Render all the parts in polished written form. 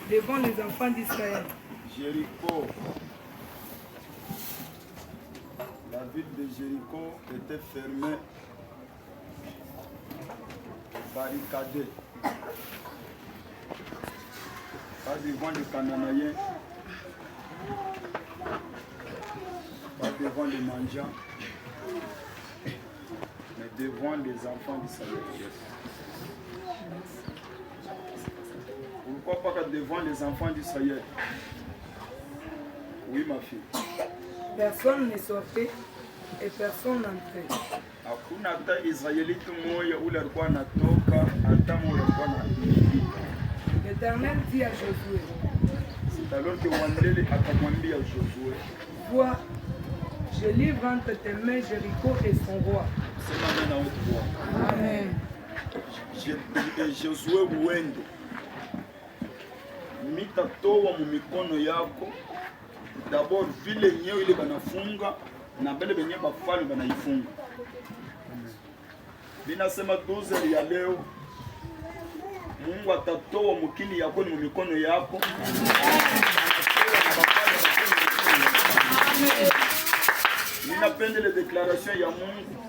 devant les enfants d'Israël. Jéricho. La ville de Jéricho était fermée, barricadée. Pas devant les Cananéens, pas devant les mendiants, mais devant les enfants d'Israël. Pourquoi pas devant les enfants d'Israël? Oui, ma fille. Personne ne sortait et personne n'entrait. Hakuna hata Israelite moja ule alikuwa anatoka, hata moja alikuwa anaingia. L'Éternel dit à Josué, C'est alors que Wandele akamwambia Josué, vois, je livre entre tes mains Jéricho et son roi. sema mimi na wewe Bwana. Amen. Josué uende, mitatoa mu mikono yako. D'abord vile nyewe ile banafunga na bale benye bafalme banaifunga. Binasema 12 ya leo Mungu atatoa mukini yako ni mu mikono yako. Ninapenda ile declaration ya Mungu.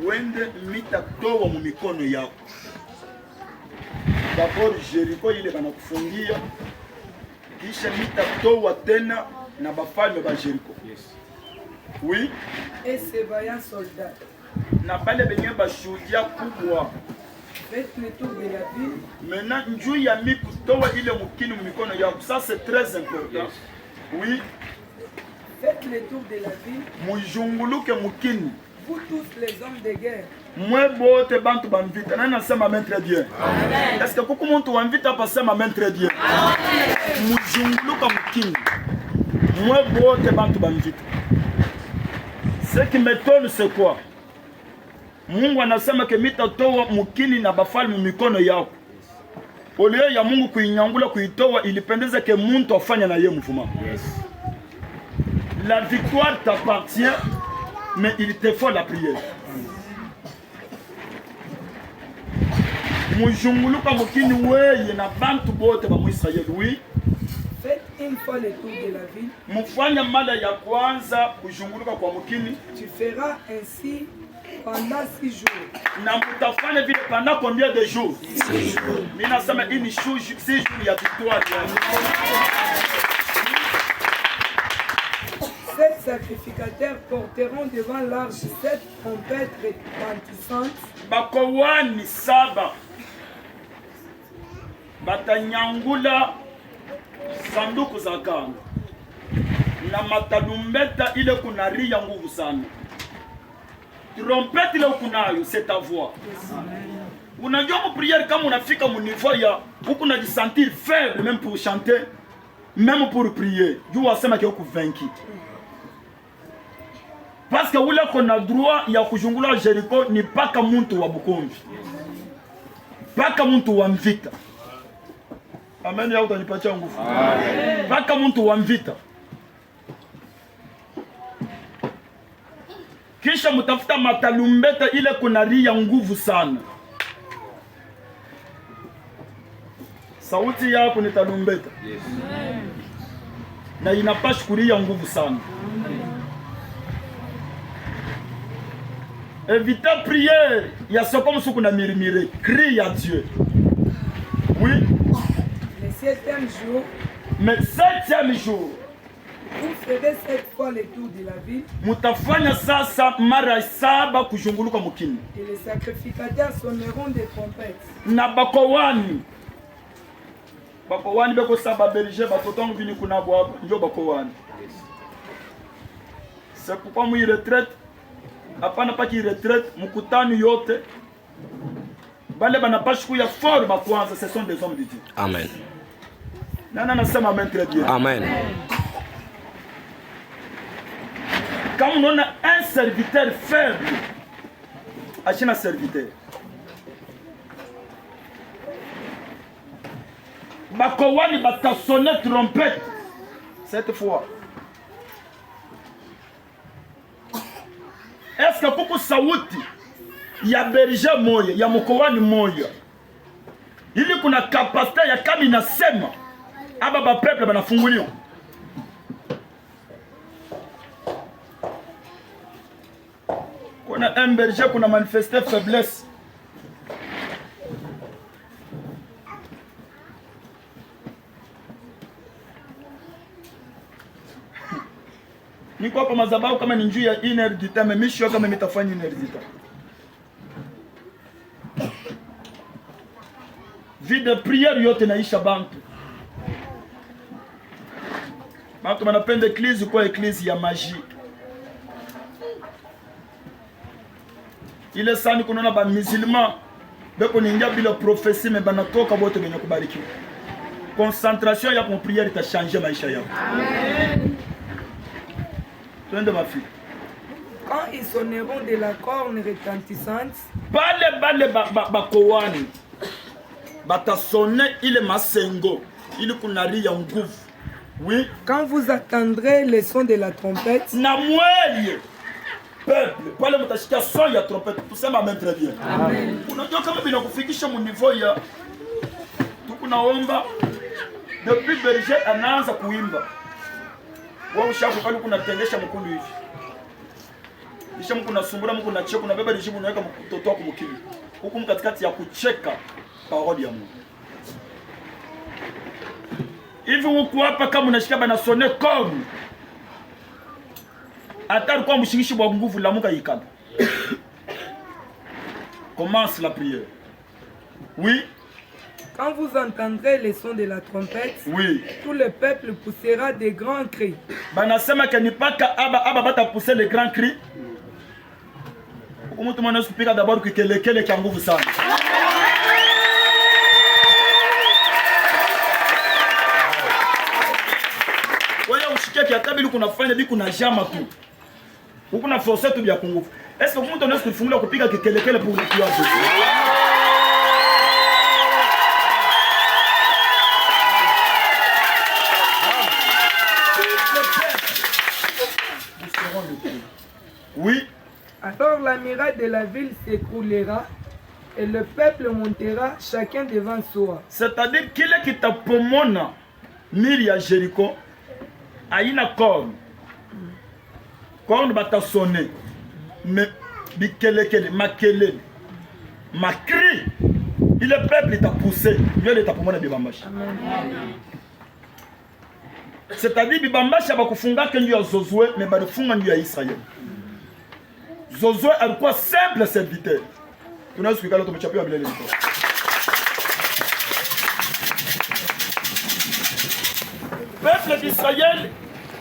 Wende mitatoa mu mikono yako. D'abord Jericho ile banakufungia. Kisha mitatoa tena na bafalme ba Jericho. Yes. Oui. Et ses vaillants soldats. Na bale benye bashuhudia kubwa. Faites le tour de la ville. Maintenant, njuu ya kutoa ile mukini mu mikono yako. Ça c'est très important. Yes. Oui. Faites le tour de la ville. Mujunguluke mukini. Vous tous les hommes de guerre. Mwe bote bantu bamvita. Nani nasema amen très bien. Amen. Est-ce que kuku muntu wamvita hapa sema amen très bien. Amen. Mujunguluka mukini. Mwe bote bantu bamvita. Ce qui m'étonne c'est quoi? Mungu anasema ke mitatoa mukini na bafalme mikono yako. Olio ya Mungu kuinyangula kuitoa ilipendeza ke muntu afanya na yeye mvuma. Yes. La victoire t'appartient, mais il te faut la prière. Mujunguluka mukini weye na bantu bote ba Israeli. Oui. Faites une fois le tour de la ville. Mufanya mala ya kwanza kujunguluka kwa mukini. Tu feras ainsi pendant 6 jours. Na mutafanya vile pendant combien de jours? 6 jours. Mimi nasema ini 6 jours ya victoire. 7 sacrificateurs porteront devant l'arche 7 trompettes retentissantes. Bakowani saba batanyangula sanduku za kanga na matalumbeta ile kunaria nguvu sana. Trompette ile ukunayo c'est ta voix. Unajua mu prière kama unafika mu niveau ya huku unajisentir faible même pour chanter, même pour prier. Juu wasema ke uko vaincu. Parce que ule kona droit ya kujungula Jericho ni paka muntu wa Bukombi. Paka muntu wa mvita. Amen ya utanipatia nguvu. Amen. Paka muntu wa mvita. Kisha mutafuta matalumbeta ile kunaria nguvu sana. Sauti yako ni talumbeta. Yes. Na inapasha kuria nguvu sana. Évitez prière. Il y a ce comme ce qu'on a murmuré. Crie à Dieu. Oui. Le 7e jour. Mais 7e jour. Vous ferez 7 fois le tour de la ville. Mutafanya sasa mara saba kujunguluka mukini. Et les sacrificateurs sonneront des trompettes. Na bakowani. Bakowani beko saba berger batotongo vini kuna bwa njo bakowani. C'est pourquoi moi retraite. Hapana paki retraite mukutano yote. Bale banapashi kuya fort ba kwanza, ce sont des hommes de Dieu. Amen. Nana nasema amen très bien. Amen. Quand on a un serviteur faible, achina serviteur. Bakowani bata sonner trompette cette fois. Est-ce que kuku sauti ya berger moya, ya mkowani moya, ili kuna kapasite ya kama inasema aba ba peuple banafunguliwa. Kuna un berger kuna manifester faiblesse. Niko hapa madhabahu kama ni njuu ya 1 heure du temps, mais misho kama mitafanya 1 heure du temps. Vie de prière yote naisha bantu. Bantu wanapenda eglise kwa eglise ya magie. Ile sani kunaona ba musulman beko ningia bila prophétie mais banatoka bote benye kubarikiwa. Concentration ya kwa prière ita changer maisha yao. Amen. Twende ma fille. Quand ils sonneront de la corne retentissante, Bale bakowani batasone ile masengo ili kunari ya nguvu. Oui. Quand vous attendrez le son de la trompette, Na mweye peuple pale mtashikia son ya trompette. Tuseme amen très bien. Amen. Unajua kama binakufikisha mu niveau ya tukunaomba depuis berger anaanza kuimba. Wao shako kali kunatengesha mkundu hivi. Kisha mko nasumbura mko na cheko na beba dijibu unaweka mtoto wako mkili. Huko mkatikati ya kucheka parole ya Mungu. Hivi huko hapa kama unashika bana sonner comme atari kwa mshikishi wa nguvu la Mungu yikaba. Commence la prière. Oui. quand vous entendrez le son de la trompette, Oui. tout le peuple poussera des grands cris. Banasema que ni paka aba bata pousser les grands cris. Huko mtu mwana usipika d'abord kikelekele kia nguvu sana. Wewe ushike kia tabili kuna fanya bi kuna jama tu. Huko na forcer tu bya nguvu. Est-ce que mtu anaweza kufungula kupiga kikelekele pour le kiwa? Oui. Alors la muraille de la ville s'écroulera et le peuple montera chacun devant soi. C'est-à-dire qu'il est qui t'a pomona miri à Jéricho aina corne. Corne bata sonner. Mais bikelekele makele makri. Il le peuple t'a poussé. Dieu t'a pomona bibambashi. C'est-à-dire bibambashi abakufunga kendu ya Josué mais balifunga ndu ya Israël. Josué alikuwa simple serviteur. Tunaweza kukala tumechapia bila leo. Peuple d'Israël,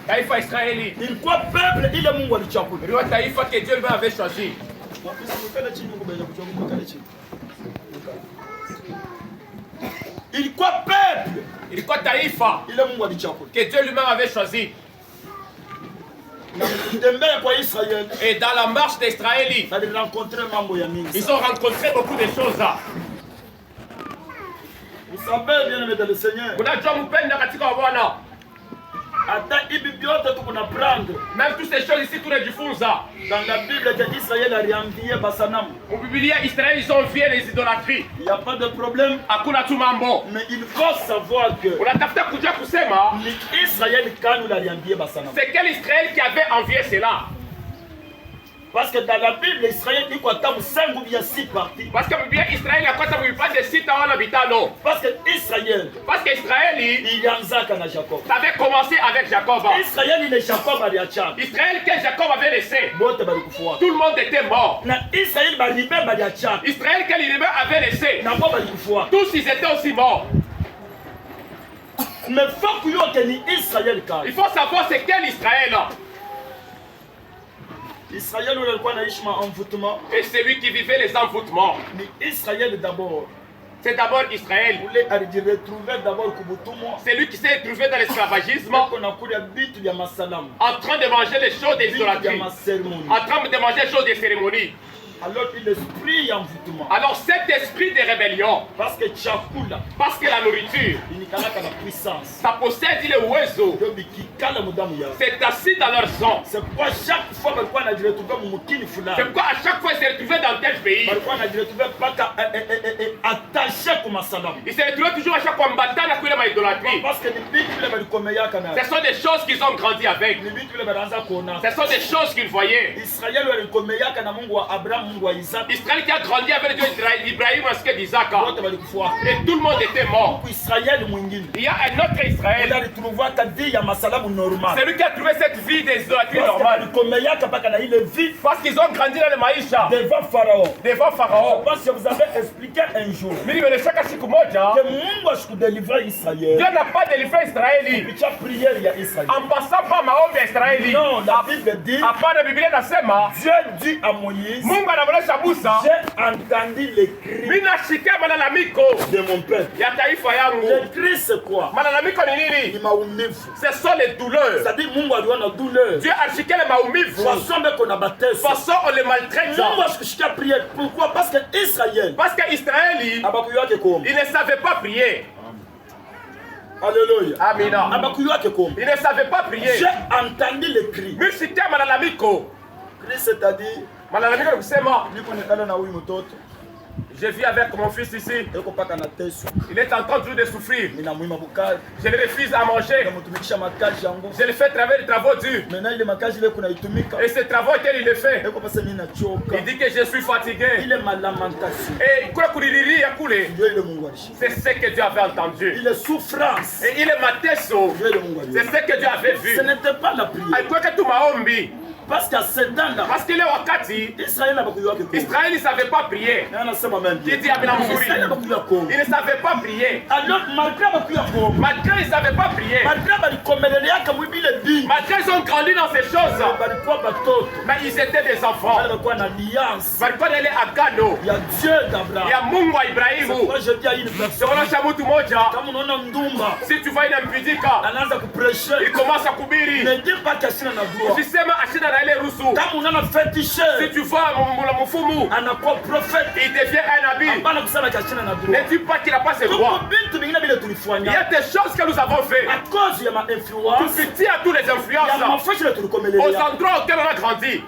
Taifa Israeli. ilikuwa peuple ile Mungu alichagua. Ndio taifa que Dieu lui avait choisi. Ilikuwa peuple Ilikuwa taifa ile Mungu alichagua. que Dieu lui-même avait choisi. Tembea kwa Israël. Et dans la marche d'Israël, Ça a rencontré mambo ya mingi. ils ont rencontré beaucoup de choses. Vous savez bien aimé dans le Seigneur. Unajua mpenda katika Bwana. Hata hivi vyote tukuna prendre. Même toutes ces choses ici tunajifunza. Dans la Bible que Israël a réenvié basanamu. Au Biblia Israël ils ont envié les idolâtries. Il n'y a pas de problème. Hakuna tu mambo. Mais il faut savoir que Unatafuta kuja kusema Israël quand nous l'a réenvié basanamu. c'est quel Israël qui avait envié cela. Parce que dans la Bible, Israël dit quoi, t'as 5 ou bien 6 parties. Parce que Biblia Israël a quoi ça veut pas de site à l'habitano. Parce que Israël, Parce que Israël il y a un Zach à Jacob. ça avait commencé avec Jacob. Israël, il est Jacob à Yacham. Israël que Jacob avait laissé. Bon, t'es pas de pouvoir. Tout le monde était mort. Na Israël, il va arriver à Yacham. Israël que l'ennemi avait laissé. N'a pas de pouvoir. Tous ils étaient aussi morts. Mais faut qu'il y ait Israël quand Il faut savoir c'est quel Israël. Israël, il y a un envoûtement. Et c'est lui qui vivait les envoûtements. Mais Israël d'abord. C'est d'abord Israël. Vous voulez retrouver d'abord Kubutumo. C'est lui qui s'est trouvé dans l'esclavagisme. On a couru à Bit Yamasalam. En train de manger les choses des Bit idolâtries. Yamasermoni. En train de manger les choses des cérémonies. Alors il esprit envoûtement. Alors cet esprit de rébellion, Parce que chakula parce que la nourriture, inikalaka na puissance. ça possède le oiseau, Ndio bikikala mudamu yao. c'est assis dans leur sang. C'est pourquoi chaque fois balikuwa anajiretrouva mumukini C'est fulani. pourquoi à chaque fois il s'est retrouvé dans tel pays, Balikuwa anajiretrouva mpaka attaché kwa masalamu. il s'est retrouvé toujours à chaque fois mbatana kwa ile maidolâtrie. Parce que ni bitu vile balikomeyaka na. Ce sont des choses qu'ils ont grandi avec. Ni bitu vile banaanza kuona. Ce sont des choses qu'ils voyaient. Israeli walikomeyaka na Mungu wa Abraham, Mungu wa Isaac. Israël qui a grandi avec le Dieu d'Ibrahim ainsi que d'Isaac. Wote balikufa. Et tout le monde était mort. Kwa Israeli mwingine. Il y a un autre Israël. Alitruvwa kadi ya masalamu normal. C'est lui qui a trouvé cette vie des idolâtries normales. Alikomeyaka mpaka na ile vie Parce qu'ils ont grandi dans le maisha. devant Pharaon. Devant Pharaon. Parce que vous avez expliqué un jour Mimi nimeshaka siku moja. que Mungu ashikudeliver Israeli. Dieu n'a pas délivré Israël Kupitia prière ya Israeli. en passant par maombi ya Israeli. Non, la Bible dit, Hapana, Biblia inasema Dieu dit à Moïse, Mungu anamuonesha Musa, j'ai entendu les cris mimi nasikia malalamiko de mon peuple. ya taifa yangu. Les cris c'est quoi? Malalamiko ni Ni nini? maumivu. Ce sont les douleurs. C'est-à-dire Mungu aliona douleur. Dieu ashikia les maumivu. Façon mais qu'on a baptisé. Façon on les maltraite. Mungu ashikia prière. Pourquoi? Parce que Israël Parce qu'Israël, abakuyake comme. il ne savait pas prier. Alléluia. Amina. Abakuyake comme. Il ne savait pas prier. J'ai entendu les cris. Misikia malalamiko. Cris c'est-à-dire Malalamiko ni kusema, niko nekala na huyu mtoto. je vis avec mon fils ici. Eko paka na teso. Il est en train toujours de souffrir. Nina muima bukazi. Je le refuse à manger. Namutumikisha makazi yangu. Je le fais travailler des travaux durs. Maintenant ile makazi ile kuna itumika. Et ces travaux qu'il le fait, Eko pasa mimi nachoka. il dit que je suis fatigué. Ile malamentation. Et kule kulililia kule, Ndio ile Mungu alishika. c'est ce que Dieu avait entendu. Ile souffrance. Et il est mateso. Ndio ile Mungu C'est alishika. ce que Dieu avait vu. Ce n'était pas la prière. Alikuwa tu maombi. Parce qu'à ce temps-là, Parce qu'il est wakati, Israël abakuyake comme. Israël ne savait pas prier. Na anasema même bien. Kiti abina mzuri. Israël abakuyake comme. Il ne savait pas prier. Alors malgré abakuyake comme. Malgré ils ne savaient pas prier. Malgré balikomeleleaka mwibile bingi. Malgré ils ont grandi dans ces choses. Balikuwa batoto. Mais ils étaient des enfants. Wale balikuwa na alliance. Walikuwa na ile agano Ya Dieu d'Abraham. ya Mungu wa C'est Ibrahimu. pourquoi je dis à une personne. Tunaonyesha mtu mmoja, Kama unaona ndumba si tu vois inampidika, anaanza kuprêcher. il commence à kubiri. Ne dis pas qu'ashina na droit. Ukisema ashina na ile ruhusu. Kama unaona féticheur Si tu vois mon mfumu, anakuwa prophète. il devient un habit. Hapana kusema qu'ashina na droit. Ne dis pas qu'il n'a pas ses Tuko droits. bintu bingine bile Il y tulifanya. a des choses que nous avons fait. À cause ya ma influence. Petit à tous les Ya influences, mafreshi ile aux tulikomelelea. endroits auxquels on a grandi,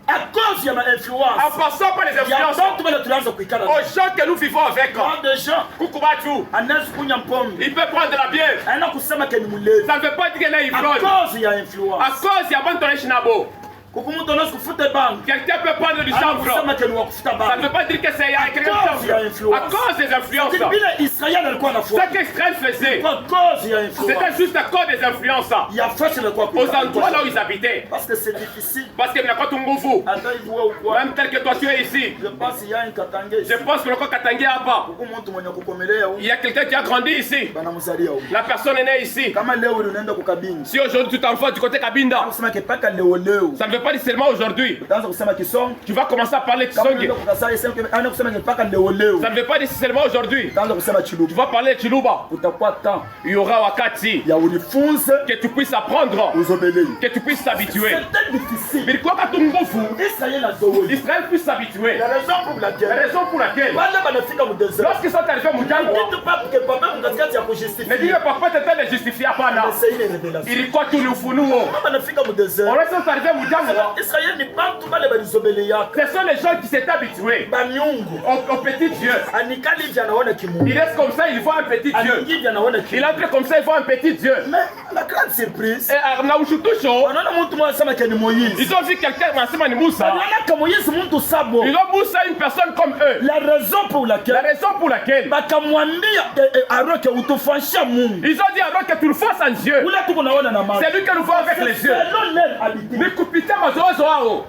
À cause ya ma en influence. passant par les Ya influences, bantu bale tulianza kuikala. aux gens que nous vivons avec. Quand des gens Kukubatu, anaweza kunywa pombe. il peut prendre de la bière. Aina kusema ke ni mulevi. Ça ne veut pas dire qu'il est À ivrogne. cause ya À influence. cause, il y a bon tonne chinabo. Kuku mtu anaweza kufuta bangi. Quelqu'un peut prendre du Aina chanvre. kusema ke ni wa kufuta Ça ne bangi. veut pas dire que c'est quelqu'un de cause, il y a chanvre. influence. À cause des influences. C'est bila Israël alikuwa Ce anafuata. qu'Israël faisait, Kwa cause ya influence. c'était juste à cause des influences. Ya fresh ilikuwa Aux endroits là où ils habitaient. Parce que c'est difficile. Parce qu'il n'y a pas tout nguvu. Hata hivyo wewe kwa. Même tel que toi tu es ici. Je pense il y a un katangezi. Je pense que le Katangi a pas. Kuku mtu mwenye kukomelea huko. Il y a quelqu'un qui a grandi ici. Banamzalia huko. La personne est née ici. Kama leo unaenda kukabini. Si aujourd'hui tu t'envoies du côté Kabinda, Kusema ke paka leo. ça ne veut pas dire seulement aujourd'hui. Utaanza kusema kisongo. Tu vas commencer à parler Kama Kisonge. unaenda kukasai sema ke ana kusema ke paka leo. Ça ne veut pas dire seulement aujourd'hui. Utaanza kusema Tu chiluba. vas parler Chiluba. Utakuwa temps Il y aura Wakati. ya unifunze Que tu puisses apprendre. uzobelei. Que tu puisses t'habituer. C'est difficile. Mais quoi que tu nguvu, Israël a zoé. Israël puisse s'habituer. La raison pour La laquelle raison pour laquelle, wale banafika mu désert. lorsqu'ils sont arrivés à Mujango, Dites pas que papa mkatikati ya ne kujustifier. dis papa t'étais de justifier pas là. C'est une révélation. Il quoi tu nous fous-nous. Kama banafika mu On désert. est arrivé à Mujango. Israël ni bantu bale balizobelea. Ce sont les gens qui s'étaient habitués Banyungu. au petit Dieu. Anikali hivi anaona kimungu. Il reste comme ça, il voit un petit Dieu. Aningi hivi anaona Il kimungu. entre comme ça, il voit un petit Dieu. Mais la grande surprise. Et Arnaouchoutou, Anaona mtu mmoja sema ke ni Moïse. ils ont vu quelqu'un, Massima ni Moussa. Anaona que Moïse mtu sabo. Ils ont Moussa une personne comme eux. La raison pour La laquelle raison pour laquelle bakamwambia Aaron ke utufanyisha Mungu. ils ont dit alors que tu le fasses en Dieu. Ule tuko naona na macho. C'est lui que nous voyons avec les yeux. Selon leur habitude. Mais kupita mazozo wao.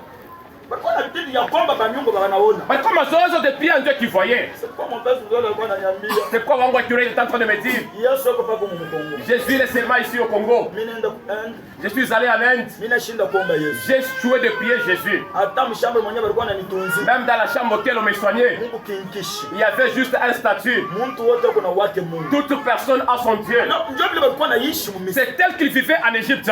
Bakwa habitude ya kwamba banyungu banaona. Parce que mazozo depuis un Dieu qui voyait. C'est quoi mon père vous alikuwa ananiambia. C'est quoi Wango Curé est en train de me dire? Yesu ako pako mu Kongo. Jésus est seulement ici au Congo. Mimi naenda kuenda. Je suis allé en Inde. Mimi nashinda kuomba Yesu. J'ai joué de prier Jésus. Hata mshamba mwenyewe alikuwa ananitunzi. Même dans la chambre auquel on me soignait, Mungu kinkishi. il y avait juste un statut. Mtu wote kuna wake Mungu. Toute personne a son Dieu. Na ndio vile balikuwa naishi mu Misri. C'est tel qu'il vivait en Égypte.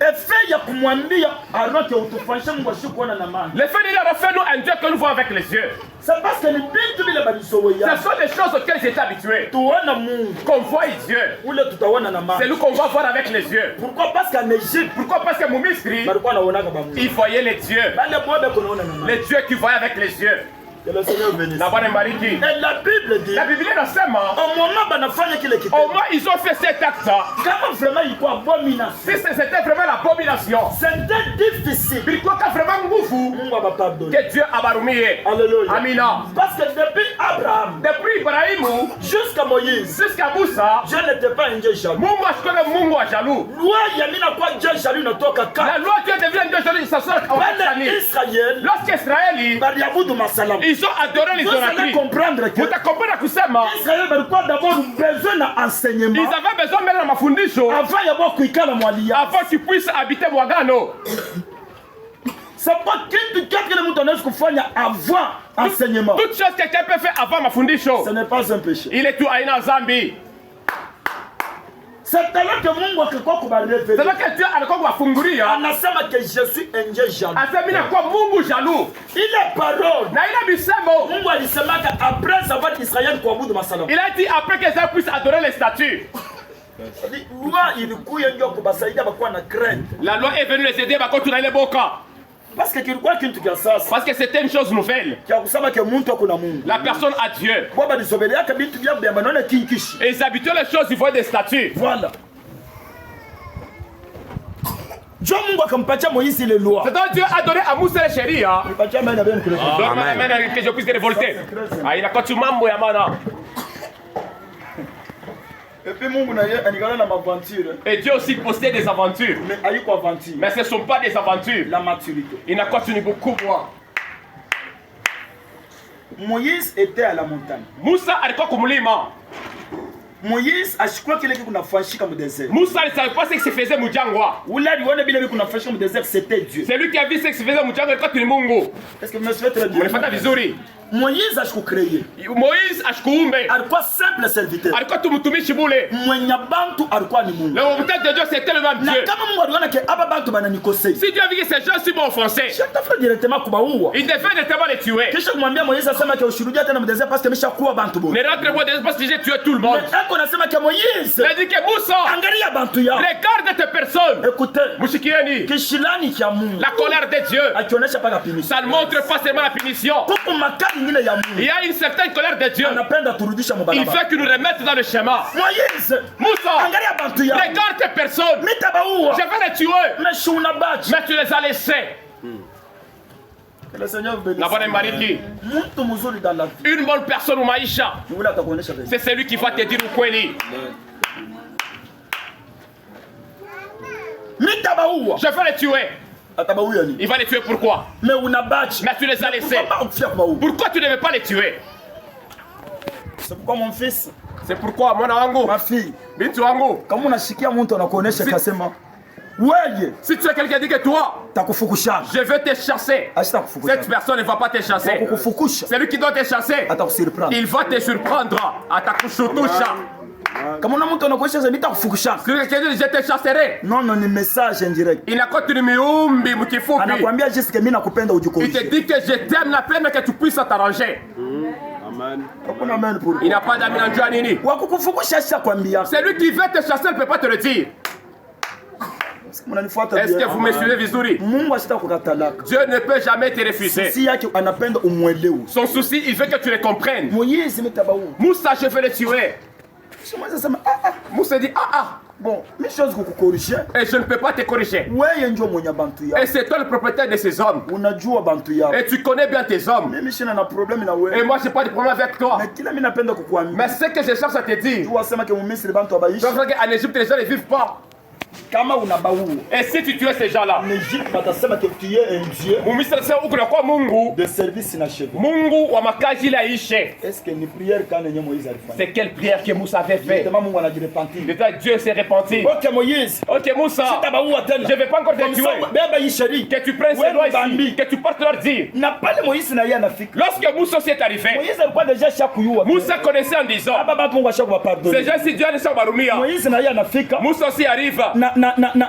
effet ya kumwambia Aaron que utufanyisha Mungu ashikuona na maana. Le fait de dire refais-nous un Dieu que nous voyons avec les yeux. C'est parce que les bintu bila balisoya. Ce sont des choses auxquelles j'étais habitué. Tuona Mungu. Qu'on voit Dieu. Ule tutaona na maana. C'est nous qu'on va voir avec les yeux. Pourquoi? Parce qu'en Égypte, Pourquoi? Parce que mon Misri, balikuwa naona kama Mungu. il voyait les dieux. Bale bobe kunaona na maana. Les dieux qui voyaient avec les yeux. Que le Seigneur bénisse. La bonne Mariki. Et la Bible dit, La Bible nasema, au moment banafanya kile kitu. au moins ils ont fait cet acte. Kama vraiment ilikuwa abomination. Si c'était vraiment l'abomination. C'était difficile. Ilikuwa vraiment nguvu. Mungu abapardonne. Que Dieu abarumie. Alléluia. Amina. Parce que depuis Abraham, Depuis Ibrahimu jusqu'à Moïse, jusqu'à Musa, Dieu n'était pas un Dieu jaloux. Mungu ashikone Mungu wa jaloux. Loi yamina kwa Dieu jaloux natoka La kama. loi Dieu devient Dieu jaloux, ça sort en Bale Israël, Lorsqu'Israël, baliabudu masalam. ils ont adoré les Vous allez idolâtries. comprendre que Vous comprenez kusema, Israël balikuwa d'abord besoin na enseignement. ils avaient besoin de mafundisho Avant yabo kuikala mwalia. avant qu'ils puissent habiter Mwagano. C'est pas kitu kile mtu anaweza kufanya avant enseignement. Toute chose que quelqu'un peut faire avant mafundisho, Ce n'est pas un péché. il est tout aina zambi. C'est alors que Mungu akikuwa C'est kubarevelea. là que Dieu alikuwa kuwafungulia. Anasema que je suis un Dieu jaloux. Asema mimi nakuwa Mungu jaloux. Ile parole Na ile misemo, Mungu alisemaka après avoir Israël kuabudu masanamu. il a dit après que ça puisse adorer les statues. Loi ilikuya ndio kubasaidia bakuwa na crainte. La loi est venue les aider à continuer les boka. Parce que kilikuwa kitu kia sasa. Parce que c'était une chose nouvelle. Kia kusema ke muntu akuna Mungu. La personne a Dieu. Kwa balisobeleaka bintu bya bya none kinkishi. Et ils habituaient les choses, ils voient des statues. Voilà. Dieu Mungu akampatia Moïse ile loi. C'est donc Dieu a donné à Moussa les chéria. Alipatia maana bien kule. Donne-moi que je puisse te révolter. Ah, il a continué mambo ya mana. Et puis Mungu na yeye anikala na maventure. Et Dieu aussi possède des aventures. Mais ayiko aventure. Mais ce ne sont pas des aventures. La maturité. Il a continué beaucoup moins. Moïse était à la montagne. Moussa alikuwa kumulima. Moïse ashikwa kile kitu kunafanyika mu désert. Moussa ne savait pas ce qui se faisait mujangwa. Ule aliona bile vitu kunafanyika mu désert, c'était Dieu. C'est lui qui a vu ce qui se faisait mujangwa quand il est Mungu. Est-ce que vous me suivez très bien? Unafanya vizuri. Moïse ashikukreye. Moïse ashikuumbe. Alikuwa simple serviteur. Alikuwa tu mtumishi bule. Mwenye bantu alikuwa ni Mungu. Le mtete de Dieu c'était le même Na Dieu. kama Mungu aliona ke aba bantu bananikosei. Si Dieu a vu que ces gens si m'ont offensé, Shatafuta directement kubaua. il devait directement les tuer. Kisha kumwambia Moïse asema ke ushuhudia tena mu désert parce que meshakuwa bantu bo. Ne rentre-moi dedans parce que j'ai tué tout le monde. Mais ako nasema ke Moïse Il a dit que Moussa, angalia bantu yao. regarde tes personnes. Écoutez, Mushikieni, kishilani kia Mungu la colère de Dieu, akionyesha paka punition. ça ne montre pas seulement la punition. Kuko makali ngine ya Il Mungu. y a une certaine colère de Dieu. Anapenda turudisha Il mubalaba. veut que nous remettent dans le chemin. Moïse, Moussa, angalia bantu yao. regarde tes personnes. Mitabaua. Je vais les tuer. Meshuna bachi. Mais tu les as laissés. Que le Seigneur bénisse. La bonne Mariki, Mtu mzuri dans la vie. une bonne personne au Maïcha, Ni ule atakuonesha vizuri. c'est celui qui va te dire ukweli. Mitabaua. Je vais les tuer. Atabaua ni. Il va les tuer pourquoi? Mais unabachi. Mais tu les as laissés. Pourquoi pas kufia kubaua? Pourquoi tu ne veux pas les tuer? C'est pourquoi mon fils, C'est pourquoi, mon wangu, ma fille, bintu wangu, kama unashikia mtu anakuonesha kasema wewe si tu es quelqu'un qui dit que toi, takufukusha. je veux te chasser, Ashitakufukusha. cette personne ne va pas te chasser. Kukufukusha. C'est lui qui doit te chasser. Atakusurprendre. Il va te surprendre. Atakushutusha. Kama una mtu anakuonesha zemi takufukusha. Si quelqu'un dit je te chasserai, Non, non, ni message indirect. il n'a qu'à te miumbi mkifupi. Anakuambia juste que mimi nakupenda Il te ujikoshe. dit que je t'aime la peine que tu puisses t'arranger. Hakuna amen pour. Il n'a pas d'amis en Dieu nini. Wakukufukusha ashakwambia. C'est lui qui veut te chasser, il ne peut pas te le dire. Mnanifuata Est-ce que bien? vous me suivez vizuri? Mungu ashitakukatalaka. Dieu ne peut jamais te refuser. Si yake anapenda umwelewe. Son souci, il veut que tu le comprennes. Moïse mitabaua. Moussa, je vais le tuer. Moïse sema ah. Moussa dit ah. Bon, mes choses kukukorishia. Et je ne peux pas te corriger. Wewe ndio mwenye bantu yao. Et c'est toi le propriétaire de ces hommes. Unajua bantu yao. Et tu connais bien tes hommes. Mimi sina na problème na Et wewe. moi, je n'ai pas de problème avec toi. Mais kila mimi napenda kukuambia. Mais ce que je cherche à te dire, Tu wasema ke mumisri bantu abaishi. tu vois qu'en Égypte, les gens ne vivent pas. Kama unabaua. Et si tu tues ces gens-là, En Égypte batasema que tu es un Dieu Mumisri sasa uko na kwa Mungu, de service inachevé. Mungu wa makazi la ishe. Est-ce que ni prière quand yenye Moïse alifanya? C'est quelle prière que Moussa avait fait? Tellement Mungu anajirepentir. Déjà, Dieu s'est repenti. OK Moïse. Ok Moussa, Tabaua tena. je ne vais pas encore te Comme tuer. ça beba yishari. Que tu prennes ces Ouais, doigts Bambi. ici, que tu partes leur dire. Na pale Moïse na yeye anafika. Lorsque Moussa s'est arrivé, Moïse alikuwa deja shakuyua. Moussa connaissait en disant, Baba Mungu ashakuwa ces pardonner. gens si Dieu ne s'en barumia. Moïse na yeye anafika. Moussa aussi arrive. Na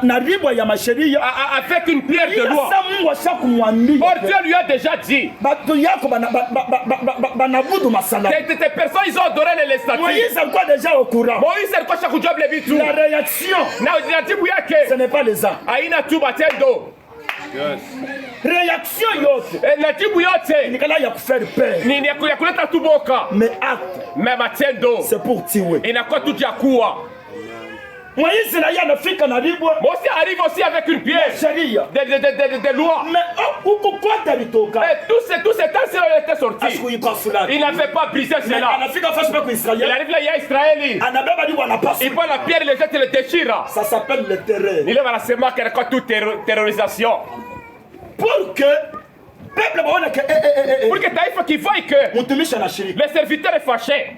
na ribwa ya masheria avec une pierre de loi. Mungu ashakumwambia Or Dieu lui a déjà dit. batu yako banabudu masala. Tes personnes, ils ont adoré les statues. Moïse alikuwa déjà au courant. Moïse alikuwa shakujua vile vitu. La réaction, Na jibu yake ce n'est pas les ans. haina tu matendo. Réaction yote Na jibu yote ni kala ya kufaire peur. ni ya kuleta tu boka. Mais acte, Mais matendo c'est pour tuer. inakuwa tu ya kuwa. Moïse na yana fika na ribwa Moïse arrive aussi avec une pierre sheria. des lois. Mais huko kwata litoka. Et tous ces temps, il était sorti. Asikuipasula. Il n'avait pas brisé cela. Anafika face kwa Il Israël. arrive là, il y a Israël. Anabeba ribwa na passe. Il prend la pierre, les jette, il le déchire. Ça s'appelle le terrain. Il est dans la semence qui a toute terrorisation. Pour que peuple baona que Pour que Taïfa qui voie que mutumisha na shirika. le serviteur est fâché.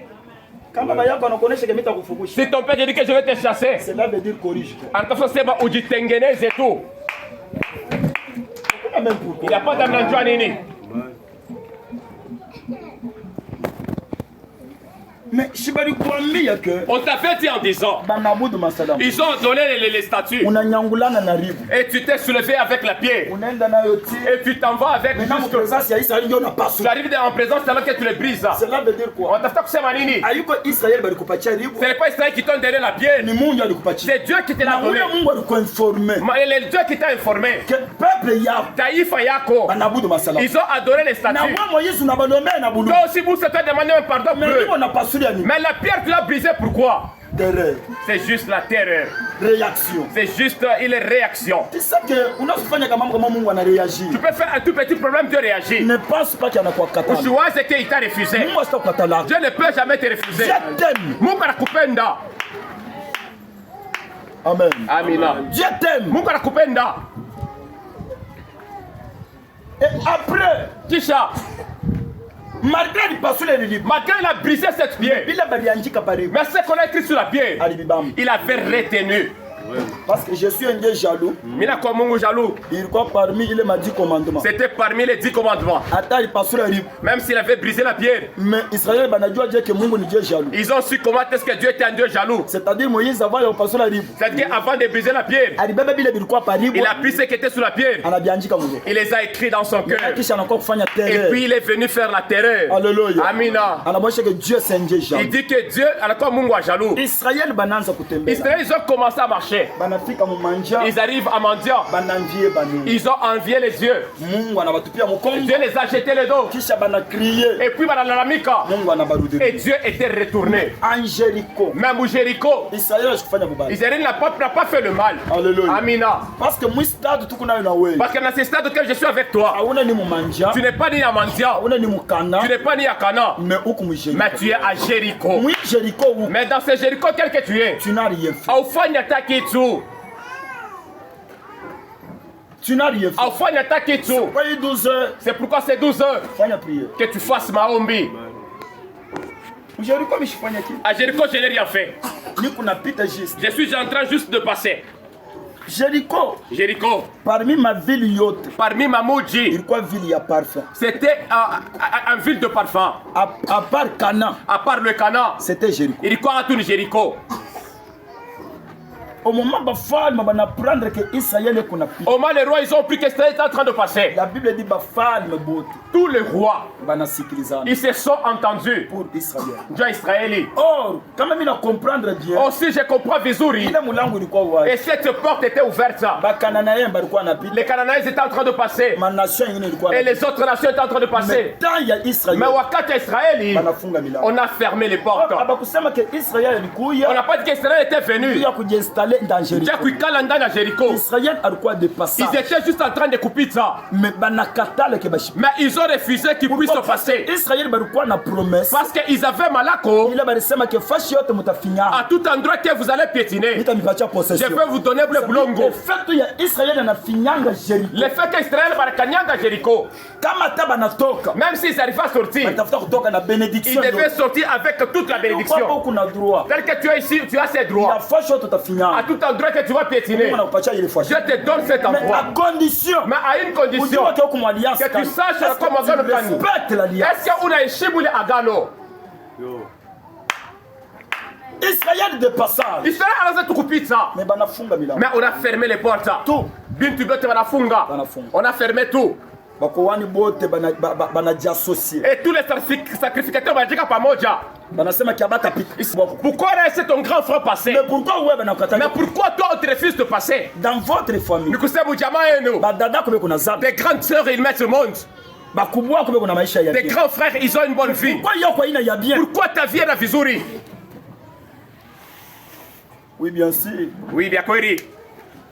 Kama baba yako anakuonesha kemita kufungusha. Si ton père dit que je vais te chasser, Cela veut dire corrige. en sema ujitengeneze et tout. Même Il pourquoi. n'y a pas d'amnanjwa nini. Mais shibali kuambia que On t'a fait dire en disant, banabudu masala. ils ont donné les statues. Unanyangulana na ribu. Et tu t'es soulevé avec la pierre. Unaenda nayo ti. Et tu t'en vas avec Maintenant jusque. présence ya Israël ndio na passe. Tu arrives en présence alors que tu les brises. Cela veut dire quoi? On t'a fait kusema nini? Ayuko Israël balikupatia ribu. Ce n'est pas Israël qui t'a donné la pierre. Ni Mungu alikupatia. C'est Dieu qui te l'a Na donné. ule Mungu alikuinformer C'est Dieu qui t'a informé. que peuple yako Taïfa Yako, banabudu masala. ils ont adoré les Na statues. mwa Moïse unabalombe na bulu. Toi aussi, vous, ça t'a demandé un pardon Mais bleu. ribu na pasuli ni Mais la pierre, tu l'as brisée, pourquoi? terrain. C'est juste la terreur. Réaction. C'est juste une réaction. C'est ça que unasifanya kama Mungu anareagir. Tu peux faire un tout petit problème, Dieu réagit. Ne pense pas qu'il y en a quoi katana. Usiwaze qu'il t'a refusé. Mungu asitokatala. Dieu ne peut jamais te refuser. Dieu t'aime. Mungu anakupenda. Amen. Amina. Dieu t'aime. Mungu anakupenda. Et après, Kisha, malgré les passoles de libre, malgré il a brisé cette pierre, il a barianjika pari. mais ce qu'on a écrit sur la pierre, Alibibam. il avait retenu. Parce que je suis un Dieu jaloux. Mina kwa Mungu jaloux. Il croit parmi il m'a dit commandement. C'était parmi les 10 commandements. Attends, il passe sur la rive. Même s'il avait brisé la pierre, Mais Israël banajua dire que Mungu ni Dieu jaloux. ils ont su comment est-ce que Dieu était un Dieu jaloux. C'est-à-dire Moïse avant il passe sur la rive. C'est-à-dire qu'avant de briser la pierre, Alibeba bile bilikuwa pari. il a pris ce qui était sur la pierre. Anabianjika Mungu. Il les a écrits dans son cœur. Kisha anakuwa kufanya Et terreur. puis il est venu faire la terreur. Alléluia. Amina. Anamwonyesha que Dieu c'est un Dieu Il jaloux. dit que Dieu, alors Mungu est jaloux. Israël bananza kutembea. Israël, ils ont commencé à marcher. Banafika mumanja. Ils arrivent à mendiant. Bananvie banu. Ils ont envié les yeux. Mungu anabatupia mkongo. Dieu les a jetés les dos. Kisha banacrier. Et puis banalalamika. Mungu anabarudi. Et Dieu était retourné. En Jéricho. Même au Jéricho, Israël asikufanya mubaya. Israël n'a pas fait le mal. Alléluia. Amina. Parce que moi stade tuko nayo na wewe. Parce que dans ce stade auquel je suis avec toi, Hauna ni mumanja. tu n'es pas né à Mandia, Hauna ni mukana. tu n'es pas né à Cana, Mais huku mujeri. mais tu es à Jéricho. Moi Jéricho où Mais dans ce Jéricho tel que tu es, tu n'as rien fait. aufanya takitu, Tu n'as rien fait. aufanya takitu. Voyez 12 heures. C'est pourquoi c'est 12 heures Fanya prière. que tu fasses maombi. Jéricho mishifanya kitu. À Jéricho, je n'ai rien fait. Niko napita juste. Je suis en train juste de passer. Jéricho Jéricho, parmi ma ville yote. parmi Mamouji, Ilikuwa ville ya parfum. c'était un ville de parfum. À part Cana, À part le Cana, c'était Jéricho. il y a tout le Jéricho. Au moment bafalme banaprendre que Israël est qu'on pita. Au moment les rois, ils ont pris qu'Israël est en train de passer. La Bible dit bafalme bote Tous les rois, banasikilizana ils se sont entendus. pour Israël. Dieu Israël. Or, quand même il a comprendre bien. Aussi, je comprends Vizuri. Ile mulango ilikuwa wazi. Et cette porte était ouverte. Bakananaye balikuwa napita. Les Cananéens étaient en train de passer. Ma nation ingine ilikuwa Et les autres nations étaient en train de Mais passer. tant ya Israël Mais wakati Israël, banafunga milango. on a fermé les portes. Abakusema que Israël On ilikuya n'a pas dit qu'Israël était venu. ya kujiinstaller dans Jéricho. Kuikala ndani ya Jéricho. Israël alikuwa de passage. Ils étaient juste en train de couper ça. Mais banakatala ke bashi. Mais ils ont refusé qu'ils puissent passer. Israël balikuwa na promesse. Parce qu'ils avaient malako. Ile balisema ke fashi yote mutafinya. À tout endroit que vous allez piétiner, Nitamipatia je possession. peux vous donner le blongo. Le fait ya Israël anafinyanga Jéricho. Le fait qu'Israël va kanyanga Jéricho, Kama ta banatoka. même s'ils arrivent à sortir, Batafuta kutoka na ils bénédiction. devaient sortir avec toute la bénédiction. Kuna droit. Tel que tu es ici, tu as ces La droits. fashi yote À utafinyanga. tout endroit que tu vas piétiner, Mungu anakupatia ile fashi. je te donne cet Mais endroit. à condition Mais à une condition, ujue kwa kwa alliance que tu saches comment tu agano kani. respectes l'alliance. Est-ce qu'on a échibou les agano? Israël de passage. Israeli anaweza tukupita. Mais banafunga milango. Mais on a fermé les portes. Tout. Bintu vyote wanafunga. On a fermé tout. Bakowani bote banajiassocier. Et tous les sacrificateurs wanajika pamoja. Banasema kiabata pika. Pourquoi laisser ton grand frère passer? Mais pourquoi ouais banakata? Mais pourquoi toi on te refuse de passer? Dans votre famille. Nikusema jamaa yenu. Badada kube kuna zabi. Des grandes sœurs ils mettent ce monde. Bakubwa kube kuna maisha ya bien. Des grands frères ils ont une bonne vie. Pourquoi yoko ina ya bien? Pourquoi ta vie est na vizuri? Oui bien sûr. Oui bien kweli.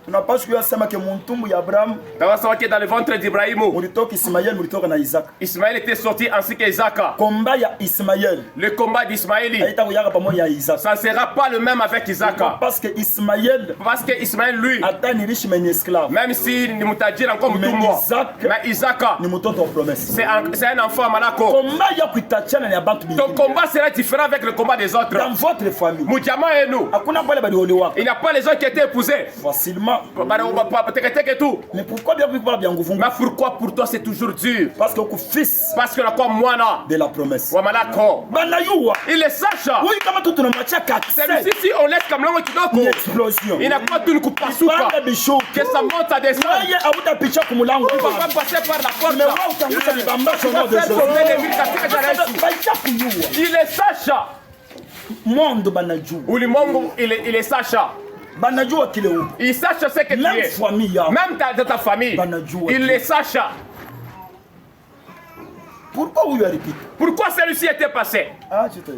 Tunapaswa kuyasema ke muntumbu ya Abraham. Tawasawa qui est dans le ventre d'Ibrahim. Mulitoka Ismaël, mulitoka na Isaac. Ismaël était sorti ainsi qu'Isaac. Combat ya Ismaël. Le combat d'Ismaël. Aita kuyaka pamoja ya Isaac. Ça ne sera pas le même avec Isaac. Parce que Ismaël. Parce que Ismaël lui. Ata ni riche mais ni esclave. Même si ni mutajiri encore mtumwa. Mais Isaac. Ni mtoto wa promesse. C'est un enfant malako. Combat ya kuitachana na bantu bingine. Ton combat sera différent avec le combat des autres. Dans votre famille. Mujama et nous. Hakuna pale baliolewa. Il n'y a pas les gens qui étaient épousés. Facilement. Et tout. Mais pourquoi bien nguvu? Mais pourquoi pour toi c'est toujours dur? Parce que au fils. Parce que la quoi moi de la promesse. Wa malako. Banayua. Il est sage. Oui, kama tu tunamachia kati. Celui-ci si on laisse comme l'homme kidogo. Une explosion. Il n'a pas tout coup pasuka. Que ça monte à descendre. Waye auta picha kumulango. On va pas passer par la porte. Mais waouh utangusa libamba sono de Jésus. Il est sage. Monde banajua. Ulimongo il est sage. Banajua kile u. Il sache ce que tu es. Même famille. Même ta famille. Banajua. Il les sache. Pourquoi vous lui répétez? Pourquoi celui-ci était passé? Ah, tu t'es.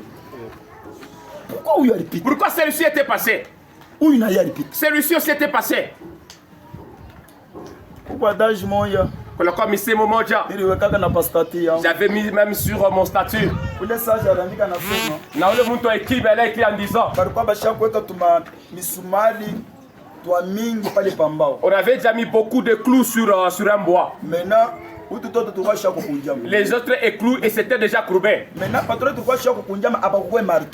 Pourquoi vous lui répétez? Pourquoi celui-ci était passé? Où il n'a rien répété? Celui-ci aussi était passé. Pourquoi d'âge moya? J'avais mis même sur mon statut. Na ule mtu écrit bela écrit en disant. On avait déjà mis beaucoup de clous sur un bois. Maintenant, les autres éclous et c'était déjà courbé.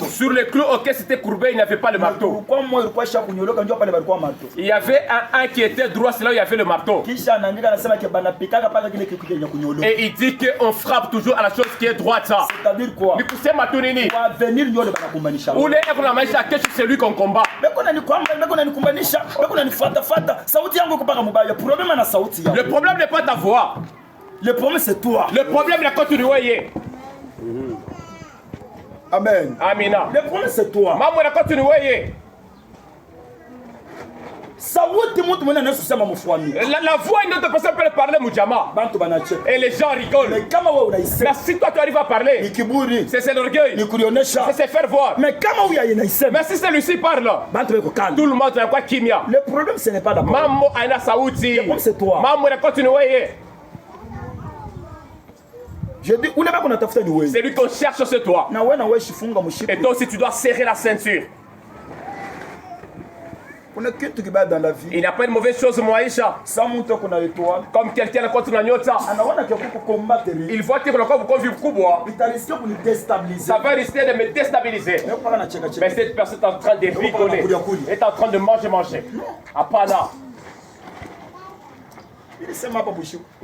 Sur les clous auxquels c'était courbé, il n'y avait pas le marteau. Il y avait un qui était droit, c'est là où il y avait le marteau. Et il dit qu'on frappe toujours à la chose qui est droite. C'est-à-dire quoi? C'est lui qu'on combat. Le problème n'est pas ta voix. Le problème c'est toi. Le problème c'est quand tu le voyais. Amen. Amina. Le problème c'est toi. Maman quand tu le voyais. La voix une autre personne peut parler Moujama. Et les gens rigolent. Mais si toi tu arrives à parler, c'est l'orgueil. C'est faire voir. Mais si celui-ci parle, tout le monde va quoi kimia. Le problème ce n'est pas d'abord. Maman aina sauti. Le problème c'est toi. Maman quand tu le voyais. Je dis, c'est lui qu'on cherche, c'est toi. Et toi aussi, tu dois serrer la ceinture. Il n'y a pas de mauvaise chose, Moaïcha. Comme quelqu'un contre la nyota. Il voit que vous ça va risquer de me déstabiliser. Mais cette personne est en train de rigoler. Est en train de manger. À part là.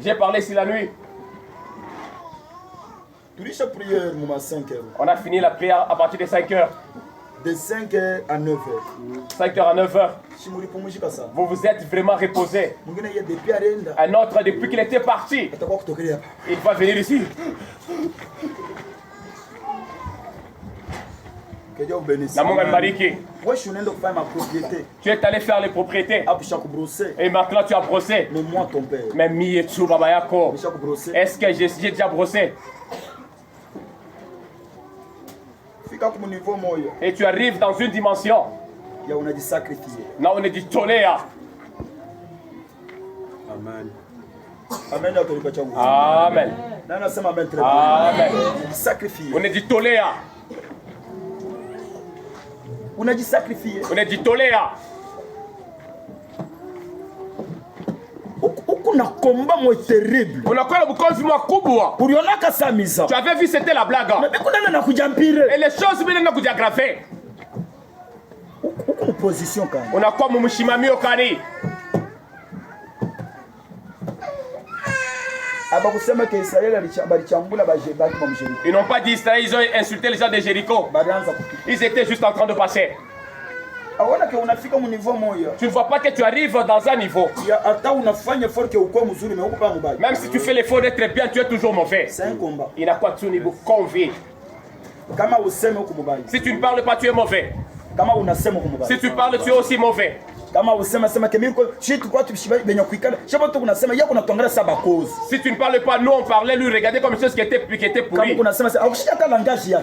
J'ai parlé ici la nuit. On a fini la prière à partir de 5 heures. De 5 heures à 9 heures. 5 heures à 9 heures. Vous vous êtes vraiment reposé. Un autre, depuis qu'il était parti, il va venir ici. Que Dieu vous bénisse. Tu es allé faire les propriétés. Et maintenant tu as brossé. Mais moi, ton père. Mais Mietsu Babayako. Est-ce que j'ai déjà brossé? Et tu arrives dans une dimension. On a dit sacrifier. Là on est dit toléa. Amen. Amen. Amen. Amen. Sacrifier. On est dit toléa. On a dit sacrifier. On est dit toléa. On a combat moi terrible. On a quoi le moi kubwa. Pour yonaka sa misa. Tu avais vu c'était la blague. Mais kuna na kujampire. Et les choses bien na kujagraver. Aucune position quand même. On a quoi mumushimami okani. Ils n'ont pas dit Israël, ils ont insulté les gens de Jéricho. Ils étaient juste en train de passer. Tu ne vois pas que tu arrives dans un niveau. Même si tu fais l'effort d'être bien, tu es toujours mauvais. C'est un combat. Il n'a pas de niveau convié. Si tu ne parles pas, tu es mauvais. Si tu parles, tu es aussi mauvais. Si tu ne parles pas, nous on parlait, lui regardait comme une chose qui était pourrie.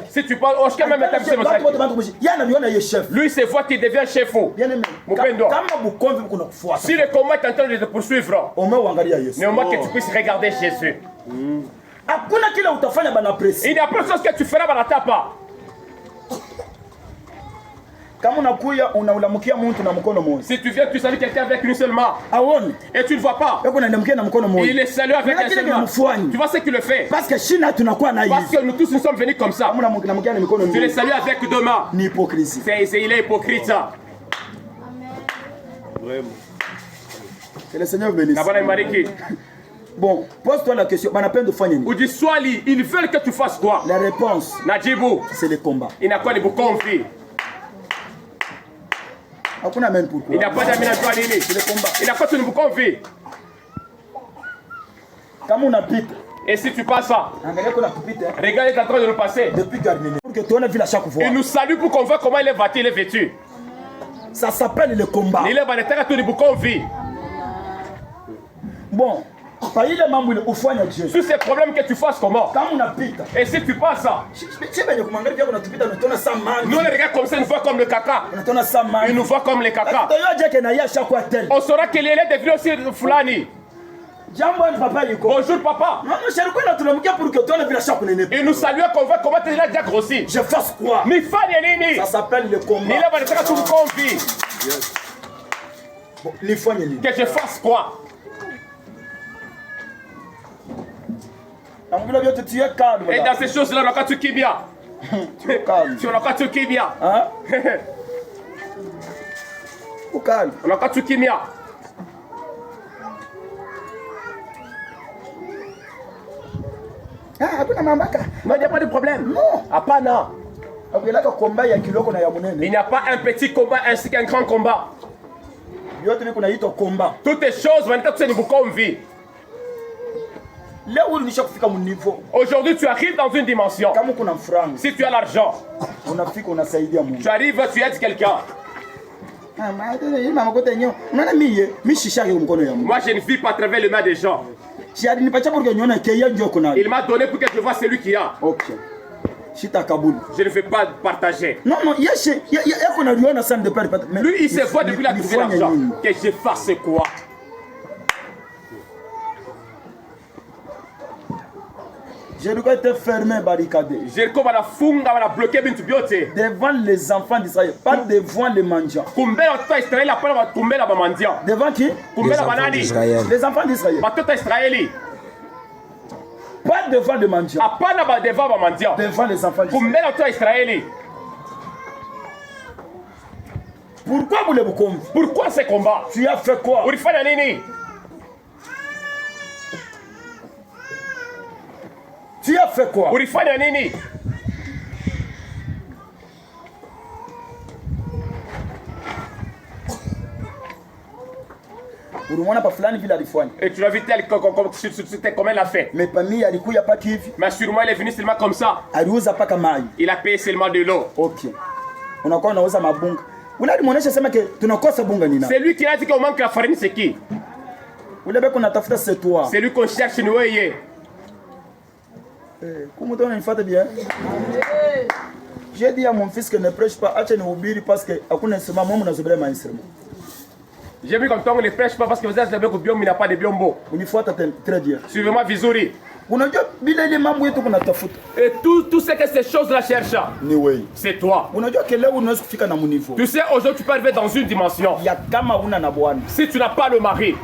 Si tu parles, lui se voit qu'il devient chef. Si le combat est en train de te poursuivre, néanmoins que tu puisses regarder Jésus. Il n'y a pas de chose que tu feras dans la tapa. Si tu viens, tu salues quelqu'un avec une seule main. Et tu ne vois pas. Il est salué avec une seule main. Tu vois ce qu'il le fait. Parce que nous tous nous sommes venus comme ça. Tu les salues avec deux mains. Il est hypocrite ça. Vraiment. Que le Seigneur bénisse. Bon, pose-toi la question. Ils veulent que tu fasses quoi? La réponse, c'est le combat. Il n'a pas de conflit. Il n'a pas d'amis à toi, c'est le combat. Il n'a pas de conflit. Et si tu passes ça, regarde, il est en train de nous passer. Il nous salue pour qu'on voit comment il est bâti, il est vêtu. Ça s'appelle le combat. Il est bâti à tout le conflit. Bon. Sur ces problèmes que tu fasses comment? Et si tu passes ça, nous les regarde comme ça, ils nous voient comme le caca. Ils nous voient comme les caca. On saura qu'il est devenu aussi Fulani. Bonjour papa. Et nous saluons qu'on voit comment tu es déjà grossi. Je fasse quoi? Ça s'appelle le combat. Que je fasse quoi? Et dans ces choses-là, on a quand tu qui bien. Tu as quand tu qui bien. On a quand tu qui bien. Non, il n'y a pas de problème. Non. Pas non. Il n'y a pas un petit combat ainsi qu'un grand combat. Toutes les choses, maintenant, tu sais, nous comme vie. Aujourd'hui, tu arrives dans une dimension. Si tu as l'argent, tu arrives, tu aides quelqu'un. Moi, je ne vis pas à travers les mains des gens. Il m'a donné pour que je vois celui qui a. Je ne veux pas partager. Non, lui, il se voit depuis qu'il a trouvé l'argent. Que je fasse quoi? Jéricho était fermé, barricadé. Jéricho va la funga, va la bloquer, devant les enfants d'Israël, pas devant les mendiants. Devant qui? Les enfants d'Israël. Pas devant les mendiants. Devant les enfants d'Israël. Pourquoi vous les combattez? Pourquoi ce combat? Tu as fait quoi? Tu as fait quoi? Et tu l'as vu tel comme elle l'a fait. Mais sûrement il est venu seulement comme ça. Il a payé seulement de l'eau. Ok. C'est lui qui a dit qu'on manque la farine, c'est qui? C'est toi. C'est lui qu'on cherche, nous. J'ai dit à mon fils que ne prêche pas parce que j'ai vu comme toi on ne prêche pas parce que vous êtes avec biom, il n'y a pas de biombo. Très bien. Suivez-moi Vizuri. Et tout ce que ces choses-là cherchent, c'est toi. Tu sais, aujourd'hui tu peux arriver dans une dimension. Si tu n'as pas le mari,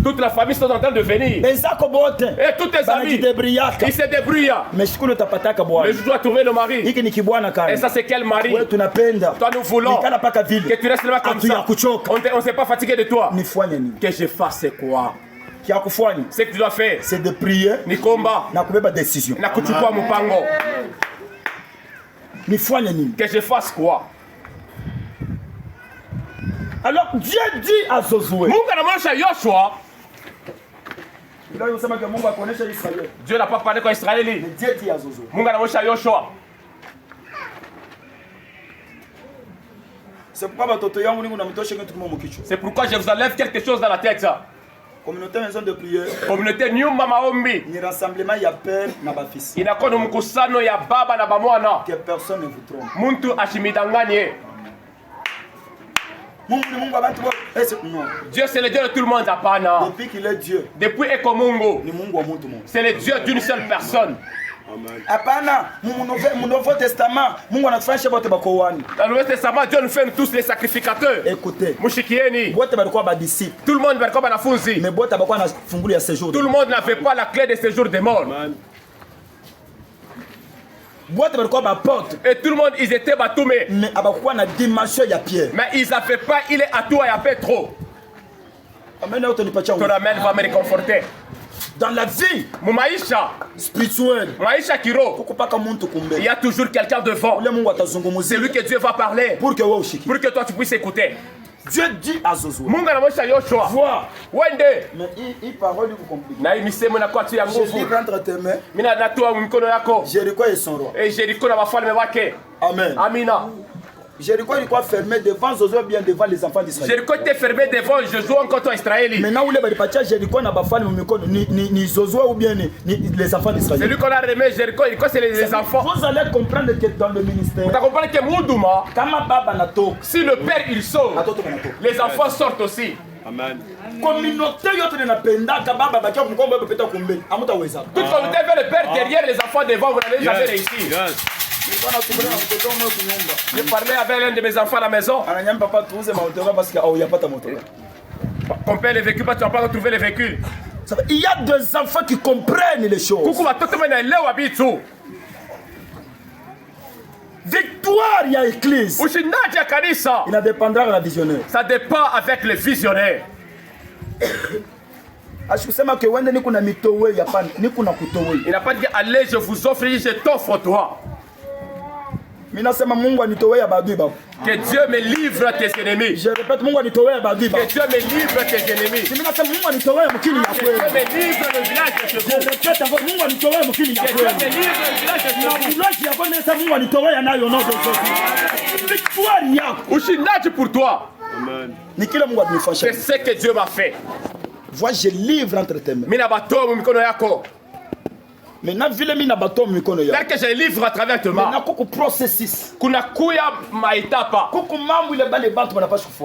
toute la famille sont en train de venir. Et tous tes amis, ils se débrouillent. Mais je dois trouver le mari. Et ça c'est quel mari? Toi nous voulons que tu restes là comme ça. On ne s'est pas fatigué de toi. Que je fasse quoi? Ce que tu dois faire, c'est de prier, ni komba, na kubeba décision. na kuchukua mpango. Nifanye nini? Que je fasse quoi? Alors Dieu dit à Josué. Mungu anamwonyesha Yoshua. Israël. Dieu n'a pas parlé kwa Israeli. Dieu dit à Josué. Mungu anamwonyesha Yoshua. C'est pourquoi C'est pourquoi je vous enlève quelque chose dans la tête. Communauté maison de prière. Communauté nyumba maombi. Ni rassemblement ya père na ba fils. Inakuwa ni mkusano ya baba na bamwana. Que personne ne vous trompe. Muntu ashimidanganye. Dieu c'est le Dieu de tout le monde, hapana. Depuis qu'il est Dieu. Depuis eko Mungu. Ni Mungu wa mtu mmoja. C'est le Dieu d'une seule personne. Hapana, mu Nouveau Testament, Mungu anatufanyisha bote bakowani. Dans le Nouveau Testament, Dieu nous fait tous les sacrificateurs. Écoutez. Mushikieni. Bote balikuwa ba disciples. Tout le monde balikuwa banafunzi. Mais bote balikuwa na funguli ya séjour. Tout le monde n'avait pas la clé de séjour des morts. Bote balikuwa ba porte. Et tout le monde ils étaient batoumés. Mais abakuwa na dimension ya Pierre. Mais ils n'avaient pas il est à toi ya Petro. Amen auto ni pacha. Ton amen va me réconforter. Dans la vie Mumaisha spirituelle, maisha kiro, il y a toujours quelqu'un devant. C'est lui que Dieu va parler pour que toi tu puisses écouter. Dieu dit à Josué. Mungu anamwonyesha Yoshua. Vois. Wende. Mais il parole vous complique. Na hii misemo inakuwa tu ya nguvu. Je rentre tes mains. Mina natoa mikono yako. Jericho et son roi. Et Jericho na wafalme wake. Amen. Amina. Jericho ilikuwa fermé devant Josué, bien devant les enfants d'Israël. Jericho était fermé devant Josué contre Israël. Maintenant où les balipatia Jericho na bafalme mikono ni Josué ou bien ni les enfants d'Israël. C'est lui qu'on a remis Jericho, c'est les enfants. Vous allez comprendre que dans le ministère. Vous comprenez que Munduma, kama baba nato. Si le père il sort, les enfants sortent aussi. Amen. Communauté yote napendaka baba bakia kumkomba pepeta kumbe. Amutaweza. Toute communauté veut le père derrière, les enfants devant, vous n'allez jamais réussir. Je parlais avec l'un de mes enfants à la maison. Ton père les véhicules, tu vas pas retrouver les véhicules. Il y a des enfants qui comprennent les choses. Victoire, il y a église. Il ne dépendra de la visionnaire. Ça dépend avec le visionnaire. Il n'a pas dit allez, je vous offre, je t'offre toi. Que Dieu me livre à tes ennemis. Je répète, que Dieu me livre à tes ennemis. Que Dieu me livre le village de chez vous. Que Dieu me livre le village de chez vous. Pour toi. C'est ce que Dieu m'a fait. Vois, je livre entre tes mains. Maintenant, tel que je livre à travers tes mains.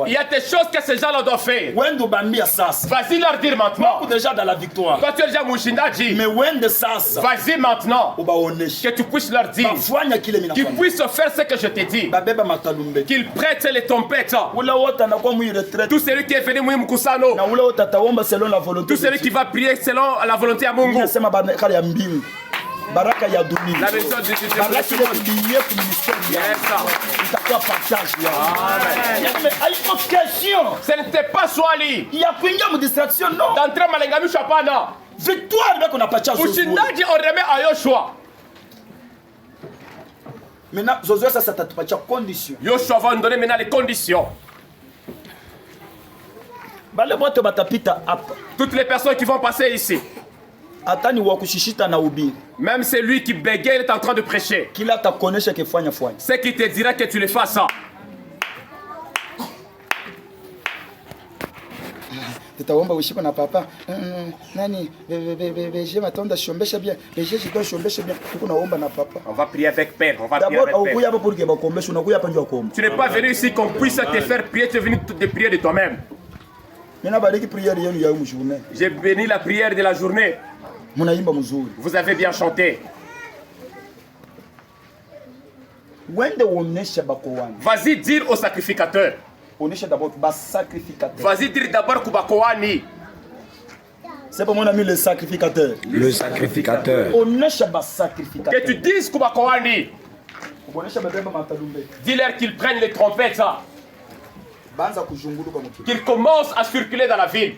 Il y a des choses que ces gens-là doivent faire. Vas-y leur dire maintenant. Déjà dans la victoire. Toi tu es déjà Mushindaji. Mais vas-y maintenant. Que tu puisses leur dire. Qu'ils puissent faire ce que je t'ai dit. Qu'ils prêtent les trompettes. Tout celui qui est venu Mouim Kusano. Tout celui qui va prier selon la volonté à Mungu. Baraka ya dunia. La maison de Dieu. Baraka ya dunia pour ministère. Itakuwa partage ya. Mais haiko question. Ce n'était pas swali. Il y a kuingia mu distraction non. D'entrer malengamisho hapana. Victoire beko na pacha Josué. Ushindaji on remet à Yoshua. Maintenant Josué ça t'atupatia condition. Yoshua va nous donner maintenant les conditions. Bale bote batapita hapa. Toutes les personnes qui vont passer ici. Même celui qui bégaye, il est en train de prêcher. C'est qui te dira que tu le fasses ça. On va prier avec père. Tu n'es pas venu ici qu'on puisse te faire prier, tu es venu te prier de toi-même. J'ai béni la prière de la journée. Vous avez bien chanté. Vas-y dire au sacrificateur. Vas-y dire d'abord Kubakowani. C'est pour mon ami le sacrificateur. Le sacrificateur. Que tu dises Kubakowani. Dis-leur qu'ils prennent les trompettes. Qu'ils commencent à circuler dans la ville.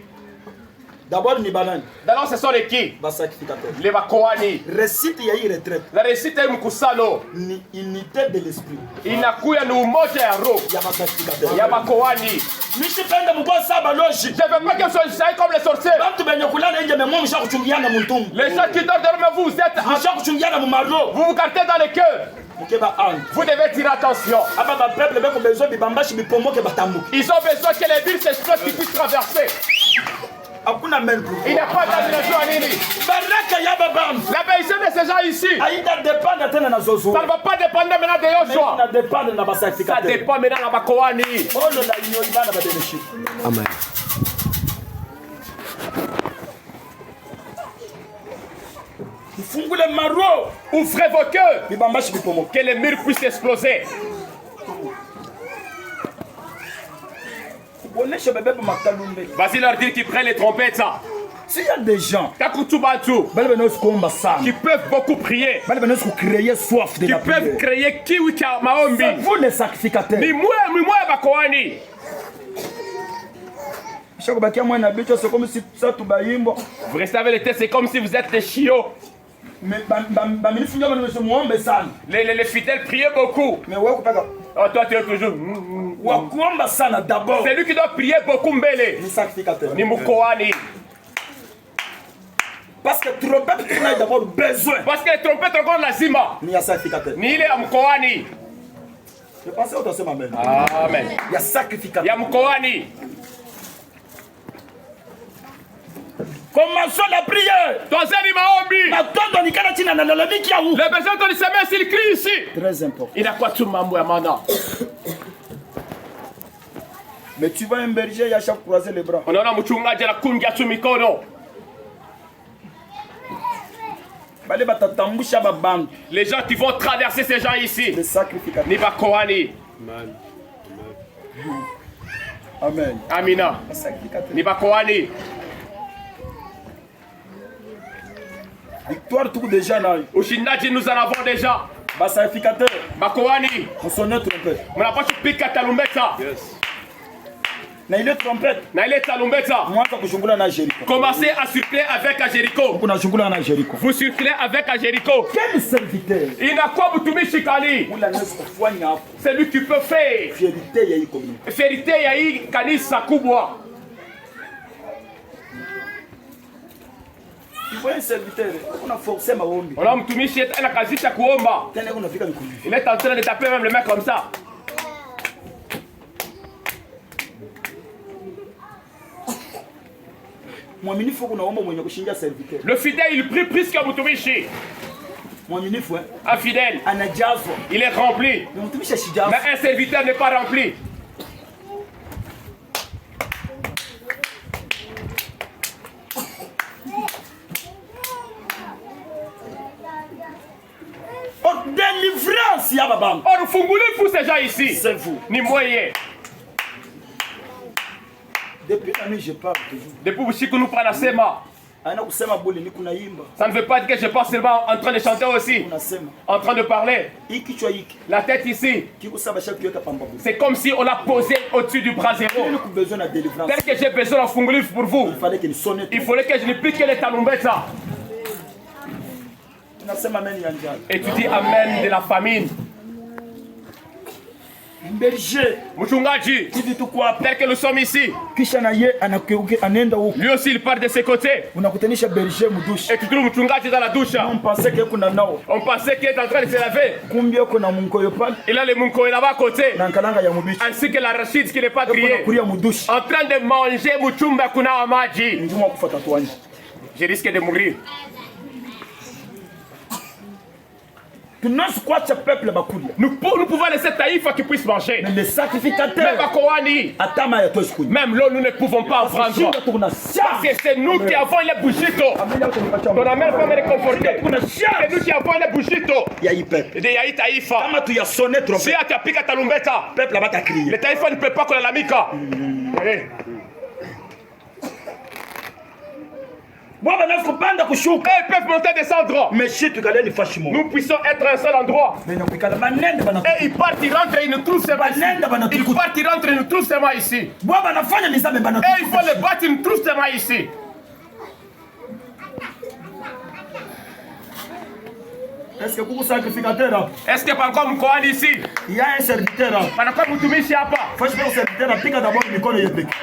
D'abord ni banani. D'abord ce sont les qui? Basacrificateur. Les Bakoani. Récite ya hii retraite. La récite est mkusano. Ni unité de l'esprit. Inakuya ni umoja ya roho. Ya basacrificateur. Ya Bakoani. Nishipenda mkoa saba loji. Je veux pas que vous soyez comme les sorciers. Bantu benye kulala nje mais moi msha kuchungiana muntumbu. Les gens qui dorment derrière vous, vous êtes Msha kuchungiana mu maro. vous vous cartez dans les cœurs. Vous devez tirer attention. Ils ont besoin que les villes s'explosent qui puissent traverser. Il n'y a pas d'annulation à Nini. La bénédiction de ces gens ici, ça ne va pas dépendre maintenant de Yoshua. Ça dépend maintenant de Bakoani. Amen. Ouvrez vos cœurs, que les murs puissent exploser. Vas-y leur dire qu'ils prennent les trompettes. S'il y a des gens qui peuvent beaucoup prier, qui peuvent créer kiwi maombi, c'est vous les sacrificateurs. Vous restez avec les têtes, c'est comme si vous êtes des chiots. Les fidèles priaient beaucoup. Oh, toi tu es toujours. C'est lui qui doit prier beaucoup mbele. Ni mukoani. Parce que trompette on a d'abord besoin. Parce que les trompettes encore lazima. Ni ya sacrificateur. Ni ile ya mukoani. Je pensais au deuxième amen. Amen. Il y a sacrificateur. Ya mukoani. Commençons la prière. Toazeni maombi. Les besoins de l'Israël s'il crie ici. Très important. Il a quoi tout mambo ya mana. Mais tu vois un berger, il y a chaque croiser les bras. On a mchungaji la kungia tu mikono. Les gens qui vont traverser ces gens ici. Les sacrificateurs. Ni bakoani. Amen. Amen. Amina. Ni bakoani. Victoire tout déjà là. Ushindaji nous en avons déjà. Sacrificateur. Bakoani. On sonne trompette. On n'a pas pu piquer talumbeta. Yes. Na ile trompette. Na ile talumbeta. Commencez à circuler avec Jéricho. Vous circulez avec Jéricho. Quel serviteur? Il a quoi vous toumez chikali? C'est lui qui peut faire. Fierté yahi kanisa kubwa. Il faut un serviteur. On a forcé ma ombi. On a mtumishi ana kazi cha kuomba. Il est en train de taper même le mec comme ça. Le fidèle il prie plus que mtumishi. Un fidèle, il est rempli. Mais un serviteur n'est pas rempli. Délivrance, Yababam. Or, funguli pour ces gens ici. C'est vous. Ni moyen. Depuis la nuit, je parle toujours. Depuis que nous prenons la sema. Ça ne veut pas dire que je pense seulement en train de chanter aussi. En train de parler. La tête ici. C'est comme si on l'a posé au-dessus du bras zéro. Tel que j'ai besoin de funguli pour vous. Il fallait que je ne pique les talumbettes. Et tu dis amen de la famine. Mchungaji, tel que nous sommes ici, lui aussi il part de ses côtés. Et tu trouves mchungaji dans la douche. On pensait qu'il est en train de se laver. Il a le munkoe là-bas à côté, ainsi que la rachid qui n'est pas grillée, en train de manger mchumba kuna maji. Je risque de mourir. Nous pouvons laisser Taïfa qui puisse manger. Mais les sacrificateurs, même l'eau, nous ne pouvons pas en prendre. Parce que c'est nous qui avons les bougitos. Ton amène pas me réconforter. C'est nous qui avons les bougitos. Et de Yahi Taïfa. Si tu as piqué ta lumbeta, le Taïfa ne peut pas connaître la mika. Ils peuvent monter et descendre. Nous puissons être un seul endroit. Et ils partent, ils rentrent et ils nous trouvent seulement ici. Ils partent, ils rentrent et ils nous trouvent seulement ici. Et ils font les battre, ils nous trouvent seulement ici. Est-ce que kuku sacrificateur? Est-ce que par quoi mkoani ici? Il y a un serviteur. Par quoi mtumishi hapa? Faut que le serviteur applique d'abord mikono yepeke.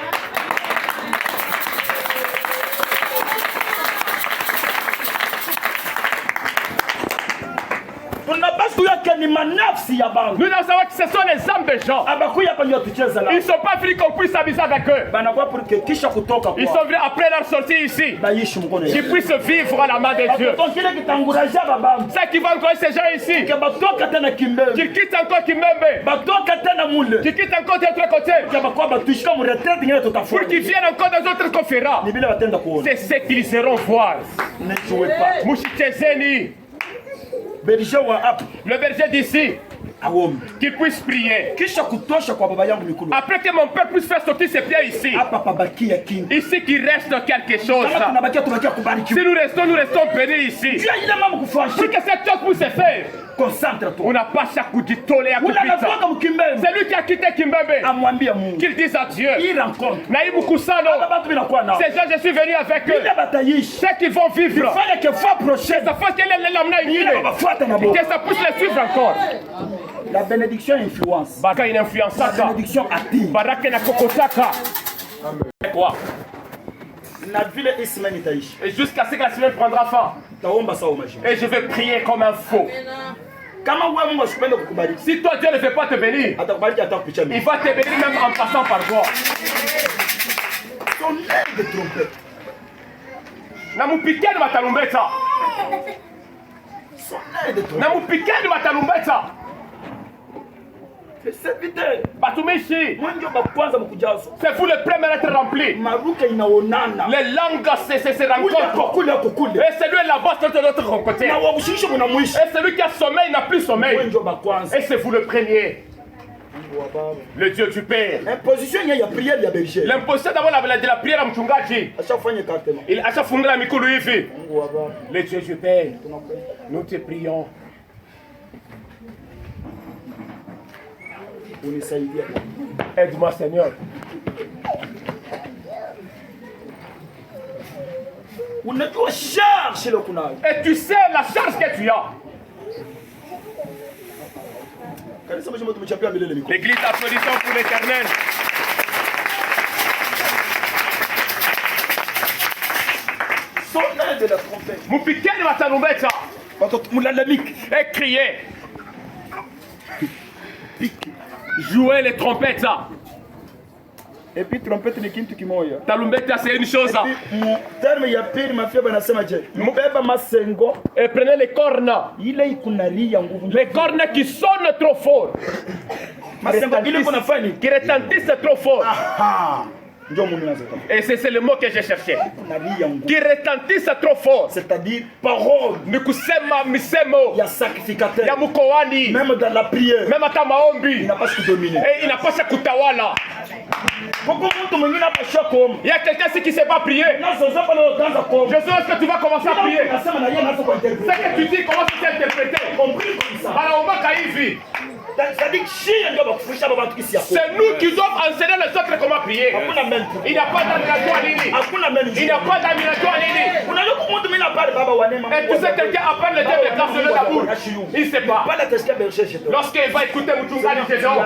Nous devons savoir que ce sont les âmes des gens. Ils ne sont pas venus qu'on puisse s'amuser avec eux. Ils sont venus après leur sortie ici. Qu'ils puissent vivre à la main de Dieu. C'est qui va encourager ces gens ici. Qu'ils quittent encore Kimembe. Qu'ils quittent encore d'autres côtés. Pour qu'ils viennent encore dans d'autres conférences. C'est ce qu'ils iront voir. Ne jouez pas. Mushichezeni. Le berger d'ici, qu'il puisse prier. Après que mon père puisse faire sortir ses pieds ici. Ici qu'il reste quelque chose. Si nous restons bénis ici. Si que cette chose puisse se faire. Concentre-toi. On n'a pas chaque coup de tollé à c'est lui qui a quitté Kimbembe. Qu'il dise à Dieu. Il rencontre. Naïm Kusano. Ces gens, je suis venu avec eux. Ceux qui vont vivre. Que ça puisse les suivre encore. La bénédiction influence. La bénédiction attire. Quoi? Et jusqu'à ce que la semaine prendra fin. Et je vais prier comme un faux. Si toi Dieu ne veut pas te bénir, il va te bénir même en passant par toi. Sonner de trompette. Namupikeni matalumbeta. Sonner de trompette. Namupikeni matalumbeta. C'est vite. Batumishi. C'est vous le premier à être rempli. Les langues se rencontrent. Et celui là-bas c'est de l'autre côté. Et celui qui a sommeil n'a plus sommeil. Et c'est vous le premier. Le Dieu du Père. L'imposition d'abord de la prière à mchungaji. Il a fondé la mikulu hivi. Le Dieu du Père. Nous te prions. Aide-moi Seigneur. Et tu sais la charge que tu as. L'église applaudissant pour l'Éternel. Sonner de la trompette. Mupikeni matalumbeta. Et crier. Jouer les trompettes. Et puis trompette ni kintu kimoya. Talumbeta c'est une chose. Terme ya pili mafia banasema je. Mbeba masengo et prenez les cornes. Ile ikunalia nguvu. Les cornes qui sonnent trop fort. Masengo ile kunafanya qui retentissent trop fort. Aha. Et c'est le mot que j'ai cherché. Qui retentissent trop fort. C'est-à-dire parole. Nikusema misemo. Ya sacrificateur. Ya mukowani. Même dans la prière. Même à maombi. Il n'a pas su dominer. Et il n'a pas su kutawala. Il y a quelqu'un qui ne sait pas prier. Je sais que tu vas commencer à prier. Ce que tu dis, comment tu t'interpréter. Alors, c'est nous qui devons enseigner les autres comment prier. Il n'y a pas d'admiration à Nini. Il n'y a pas d'admiration à Nini. Et tu sais, quelqu'un appelle le Dieu de grâce de l'amour. Il ne sait pas. Lorsqu'il va écouter Moutounga de Gédon,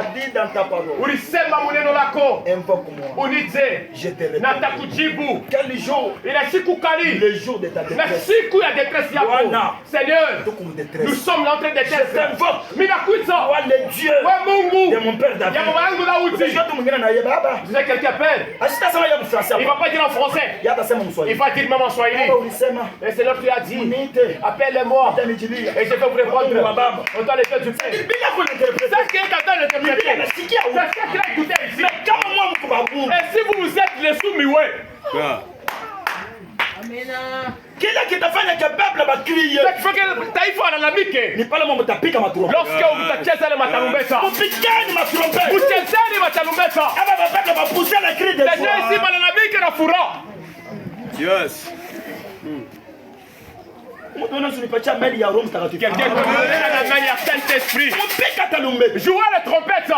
il sait Mamouneno Lako. Je te réponds. Natakujibu. Quel jour? Il a Sikukali. Le jour de ta détresse. Le siku ya détresse yako. Seigneur, nous sommes en train de détresse. Minakuitsa. Le Dieu de mon père David. Tu sais quelqu'un appelle. Il ne va pas dire en français. Il va dire même en swahili. Et c'est là que tu as dit. Appelle-moi. Et je vais vous répondre. On doit les faire du Père. C'est ce qu'il est en train d'interpréter. C'est ce qu'il a écouté ici. Et si vous êtes les soumioués. Kila kitafanya kabla bakriye. Taifa analalamike. Ni pale mambo tapika matrompeta. Lorsque utacheza ile matarumbeta. Mupikeni matrompeta. Uchezeni matarumbeta. Aba babeka bapousser la cri de joie. Les gens ici banalamike na furaha. Yes. Mtu anasunipatia meli ya Roho Mtakatifu. Quelqu'un peut donner la main à Saint-Esprit. Mupika tarumbeta. Jouez les trompettes.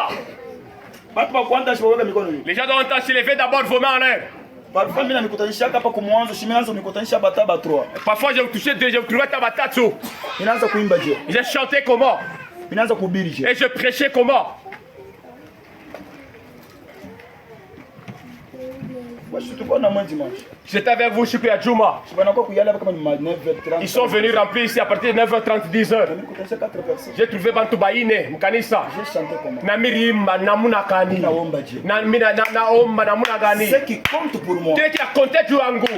Les gens doivent entendre se lever d'abord vos mains en l'air. Parfois mimi namikutanisha hapa kwa mwanzo, shimeanza nikutanisha bataba 3. Parfois je vous touchais deux, je vous trouvais tabatatu. Inaanza kuimba je. Je chantais comment? Inaanza kuhubiri je. Et je prêchais comment? J'étais avec vous, je suis à Djouma. Ils sont venus remplir ici à partir de 9h30, 10h. J'ai trouvé Bantoubaïne, Mkanissa. Namirimba, Namunakani. Ce qui compte pour moi,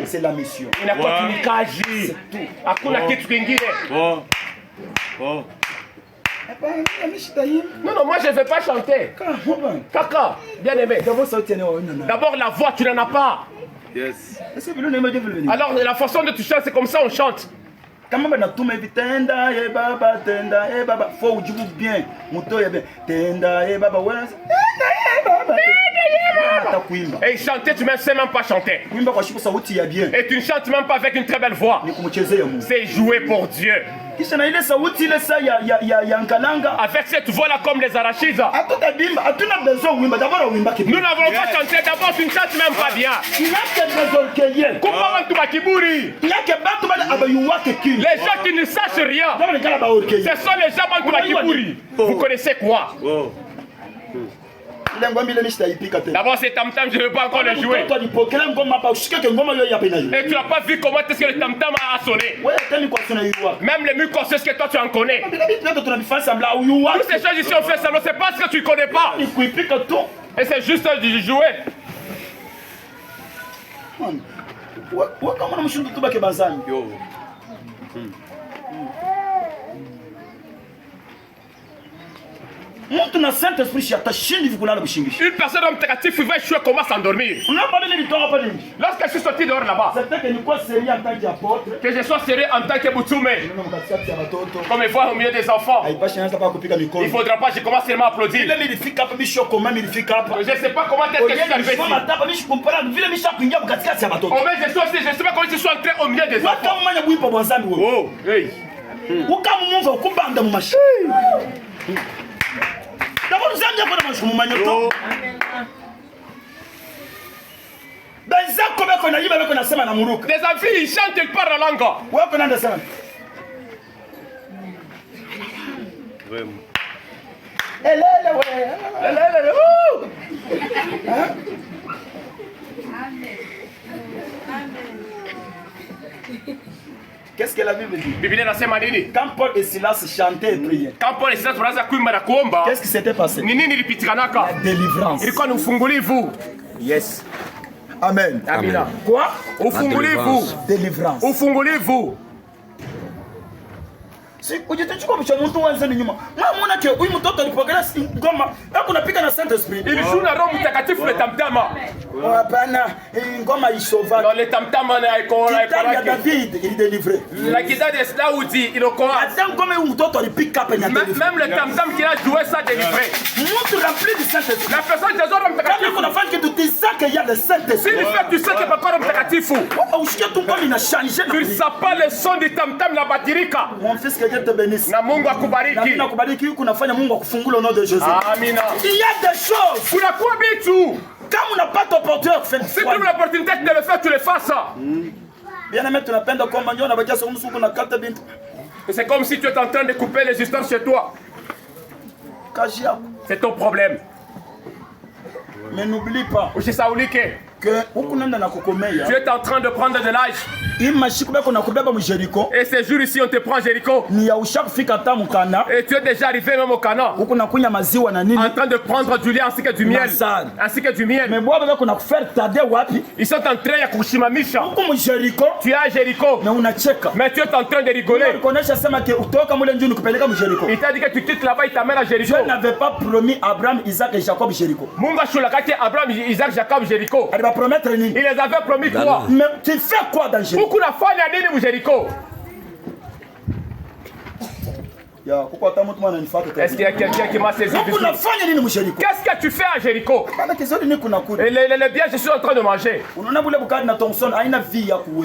c'est la mission. C'est tout. Non, moi je ne vais pas chanter. Kaka, bien aimé. D'abord la voix, tu n'en as pas. Yes. Alors la façon de tu chantes, c'est comme ça on chante. Faut ujibu bien. Et chanter, tu ne sais même pas chanter. Et tu ne chantes même pas avec une très belle voix. C'est jouer pour Dieu. Avec cette voix-là comme les arachides. Nous n'avons pas chanté, d'abord tu ne chantes même pas bien. Les gens qui ne sachent rien, ce sont les gens Bantoubakiburi. Vous connaissez quoi? D'abord c'est tam-tam, je ne veux pas encore le jouer. Et tu n'as pas vu comment est-ce que le tam-tam a sonné. Même les micros, c'est ce que toi tu en connais. Toutes ces choses ici on fait semblant, c'est pas ce que tu ne connais pas. Et c'est juste du jouer. Une personne négative va échouer comment s'endormir. Lorsque je suis sorti dehors là-bas, que je sois sérieux en tant que Boutsoumé, comme il voit au milieu des enfants, il ne faudra pas que je commence seulement à applaudir. Je ne sais pas comment est-ce que je suis arrivé ici. Oh, mais je ne sais pas comment je suis entré au milieu des enfants. Oh, hey. Les amis, ils chantent, ils parlent la langue. Qu'est-ce que la Bible dit? Quand Paul et Silas chantaient et priaient, qu'est-ce qui s'était passé? La délivrance. Yes. Amen. Amina. Quoi? Délivrance. Délivrance. Il joue la robe mtakatifu le tamtama. Dans le tamtama David, il est délivré. La guitare de Daoudi, il est au Coran. Même le tamtam qui a joué ça délivré. La personne des autres mtakatifu. Si tu sais que bakora mtakatifu. Tu ne sais pas le son du tamtam la batirika. Mon fils, que Dieu te bénisse. Na Mungu akubariki. Amina. Il y a des choses. Kuna kuwa bitu. Quand on n'a pas d'opportunité, si tu as l'opportunité de le faire, tu le fasses. C'est comme si tu es en train de couper les histoires chez toi. C'est ton problème. Mais n'oublie pas que tu es en train de prendre de l'âge. Et ces jours ici, on te prend à Jéricho. Et tu es déjà arrivé même au Cana. En train de prendre du lait ainsi que du miel. Ils sont en train de kushimamisha. Tu es à Jéricho. Mais tu es en train de rigoler. Il t'a dit que tu quittes là-bas, il t'amène à Jéricho. Dieu n'avait pas promis Abraham, Isaac et Jacob Jéricho. Abraham, Isaac, Jacob, Jéricho. Il les avait promis quoi? Mais tu fais quoi dans Jéricho? Beaucoup n'a pas nini mu Jéricho. Est-ce qu'il y a quelqu'un qui m'a saisi? Qu'est-ce que tu fais à Jéricho? Et le bien, je suis en train de manger. Je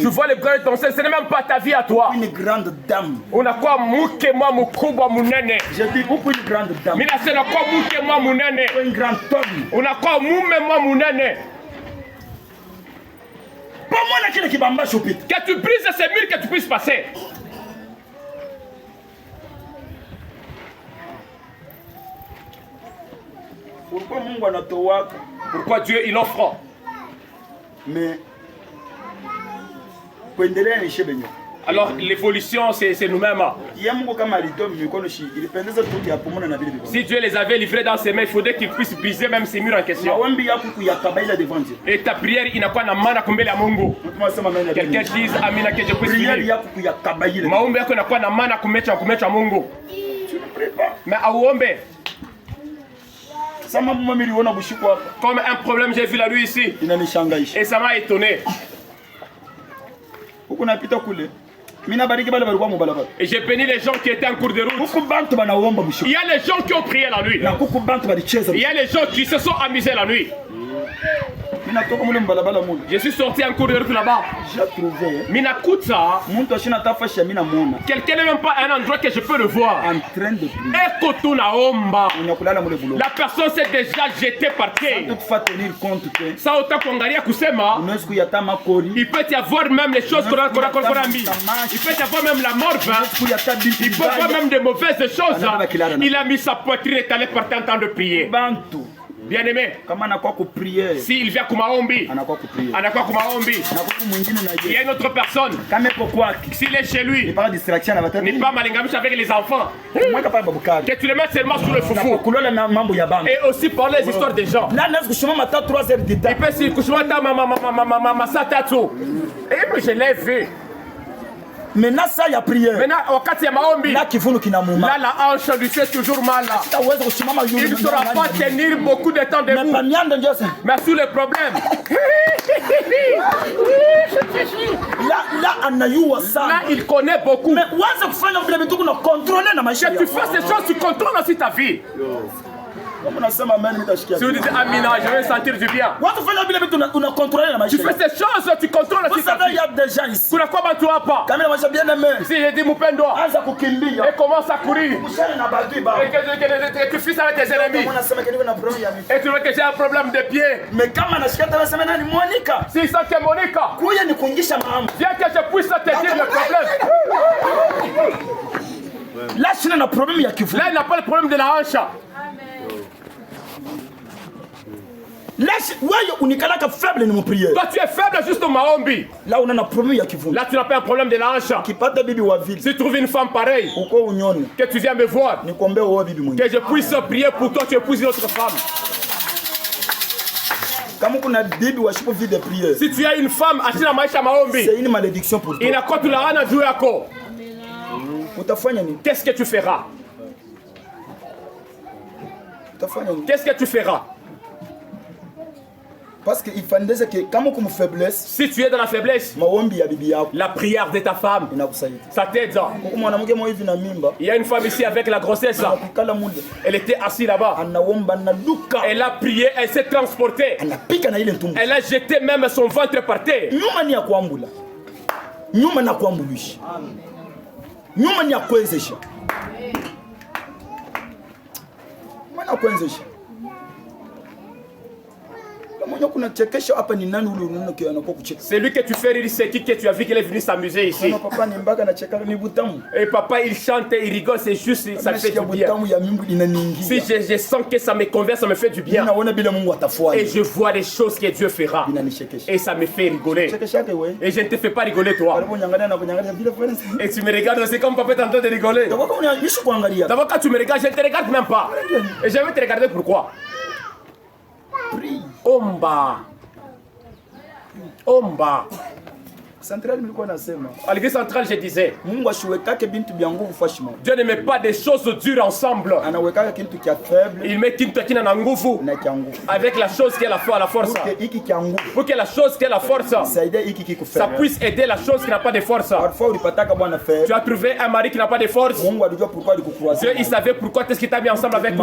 vois le gars de ton sein, ce n'est même pas ta vie à toi. Une grande dame. On a quoi mouke moi mukubwa munene. Je dis beaucoup une grande dame. Mais là c'est quoi mouke moi munene. Une grande homme. On a quoi moume moi munene. Que tu brises ces murs, que tu puisses passer. Pourquoi Dieu il offre? Mais alors l'évolution c'est nous-mêmes. Si Dieu les avait livrés dans ses mains, il faudrait qu'ils puissent briser même ces murs en question. Et ta prière il n'a pas na mana kumbele ya Mungu. Quelqu'un dise amina que je puisse finir. Maombi yako inakuwa na mana kumecha Mungu. Mais auombe. Comme un problème, j'ai vu la nuit ici. Et ça m'a étonné. Et j'ai béni les gens qui étaient en cours de route. Il y a les gens qui ont prié la nuit. Il y a les gens qui se sont amusés la nuit. Je suis sorti en cours de route là-bas. J'ai trouvé. Minakuta. Quelqu'un n'est même pas un endroit que je peux le voir. En train de prier. La personne s'est déjà jetée par terre. Tenir compte que ça autant qu'on gagne à Kusema. Il peut y avoir même les choses qu'on a mis. Il peut y avoir même la mort. Il peut y avoir même des mauvaises choses. Il a mis sa poitrine et allé par temps de prier. Bien aimé, s'il vient comme Maombi, il y a une autre personne. S'il est chez lui, n'est pas malingamiche avec les enfants. Que tu les mets seulement sur le foufou. Et aussi parler des histoires des gens. Il peut s'y coucher ma satatu. Et je l'ai vu. Maintenant ça il y a prière. Maintenant wakati ya maombi. Là la hanche lui fait toujours mal. Il ne saura pas tenir beaucoup de temps debout. Mais sous les problèmes. Là il connaît beaucoup. Mais que tu fasses ces choses, tu contrôles aussi ta vie. Si vous dites Amina, je vais sentir du bien. Tu fais ces choses, tu contrôles aussi ta vie. Il y a des gens ici. Pour quoi tu vas pas? Si je dis Moupendo, et commence à courir. Et tu fiches avec tes ennemis. Et tu vois que j'ai un problème de pied. Mais quand si ça c'est Monica, viens que je puisse te dire le problème. Là, il n'a pas le problème de la hanche. Là, faible dans mon prière. Toi, tu es faible juste au maombi. Là, on a un problème. Là, tu n'as pas un problème de la hanche. Si tu trouves une femme pareille, que tu viens me voir, que je puisse prier pour toi, tu épouses une autre femme. Si tu as une femme, c'est une malédiction pour toi. Qu'est-ce que tu feras? Qu'est-ce que tu feras? Parce qu'il fallait que comme faiblesse, si tu es dans la faiblesse, la prière de ta femme, ça t'aide. Il y a une femme ici avec la grossesse. Elle était assise là-bas. Elle a prié, elle s'est transportée. Elle a jeté même son ventre par terre. C'est lui que tu fais rire, c'est qui que tu as vu qu'il est venu s'amuser ici. Et papa il chante, il rigole, c'est juste, ça me fait du bien. Si je sens que ça me convient, ça me fait du bien. Et je vois les choses que Dieu fera. Et ça me fait rigoler. Et je ne te fais pas rigoler toi. Et tu me regardes, c'est comme papa est en train de rigoler. D'abord quand tu me regardes, je ne te regarde même pas. Et je vais te regarder pourquoi. Omba. À l'église centrale, je disais, Dieu ne met pas des choses dures ensemble. Il met avec la chose qui est la force. Pour que la chose qui est la force, ça puisse aider la chose qui n'a pas de force. Tu as trouvé un mari qui n'a pas de force. Dieu, il savait pourquoi est-ce qu'il t'a mis ensemble avec lui.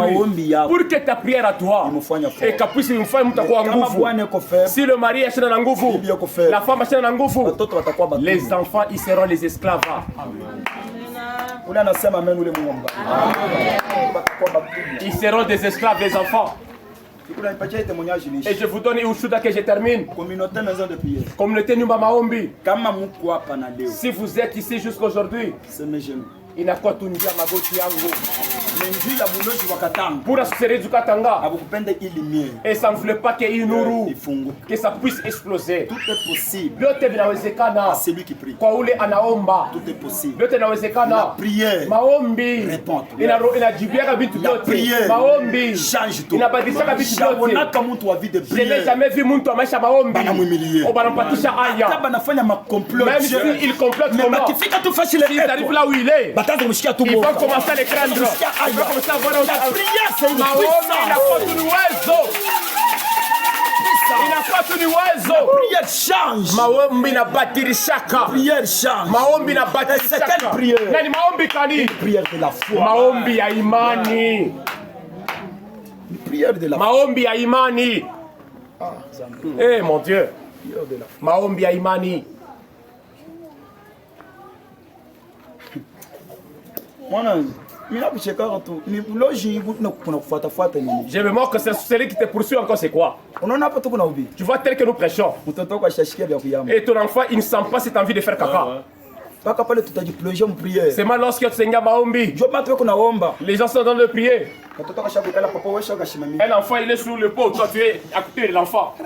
Pour que ta prière à toi, et qu'elle puisse une femme si le mari est dans l'angouvu, la femme est dans l'angouvu, les enfants, ils seront les esclaves. Ils seront des esclaves, les enfants. Et je vous donne Ushuda que je termine. Communauté maison de prière. Communauté Nyumba Maombi. Kama mko hapa na leo. Si vous êtes ici jusqu'aujourd'hui, inakuwa tu njia magoti yangu. Pour assurer du Katanga. Et ça ne voulait pas qu'il y ait une nourou. Que ça puisse exploser. Tout est possible. Yote vinawezekana. C'est lui qui prie. Kwa ule anaomba. Tout est possible. Yote inawezekana. La prière. Maombi. Répond. Inajibiaka vitu La vyote. prière. Maombi. Change tout. Inabadilisha vitu vyote. Je n'ai jamais vu mtu amaisha maombi. O banampatisha aya. Même si il complote comment. S'il arrive là où il est, il va commencer à les craindre. Il va commencer à voir la prière, c'est une puissance. La prière change. Maombi na batirishaka. Prière change. Maombi na batirishaka. C'est quelle prière? Nani maombi kani? Une prière de la foi. Maombi ya imani. Une prière de la foi. Maombi ya imani. Eh mon Dieu. Maombi ya imani. Je me moque que c'est celui qui te poursuit encore, c'est quoi? Tu vois tel que nous prêchons. Et ton enfant, il ne sent pas cette envie de faire caca. C'est mal lorsque tu seigneur maombi. Les gens sont dans le prier. Un enfant, il est sur le pot, toi tu es à côté de l'enfant. Il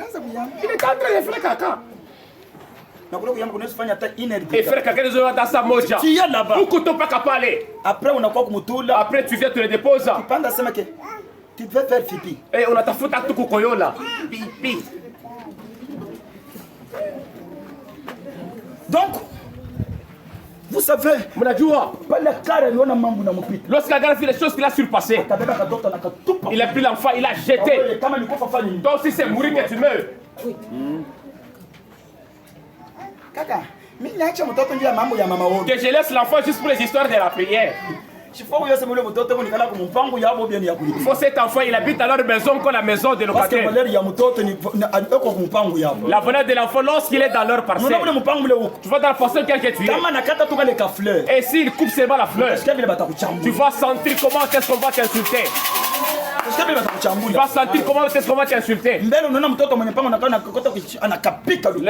est en train de faire caca. Et faire caca dans sa moja. Tu es là-bas. Après tu viens, tu le déposes. Tu veux faire pipi. Et on a ta faute à tout koyola. Pipi. Donc, vous savez, lorsqu'il a vu les choses qu'il a surpassées, il a pris l'enfant, il a jeté. Donc si c'est mourir que tu meurs. Que je laisse l'enfant juste pour les histoires de la prière. Il faut cet enfant, il habite à leur maison comme la maison de locataires. La valeur de l'enfant lorsqu'il est dans leur parcelle. Tu vas dans la parcelle quelqu'un tu es. Et s'il coupe seulement la fleur, tu vas sentir comment est-ce qu'on va t'insulter. Tu vas sentir comment est-ce qu'on va t'insulter.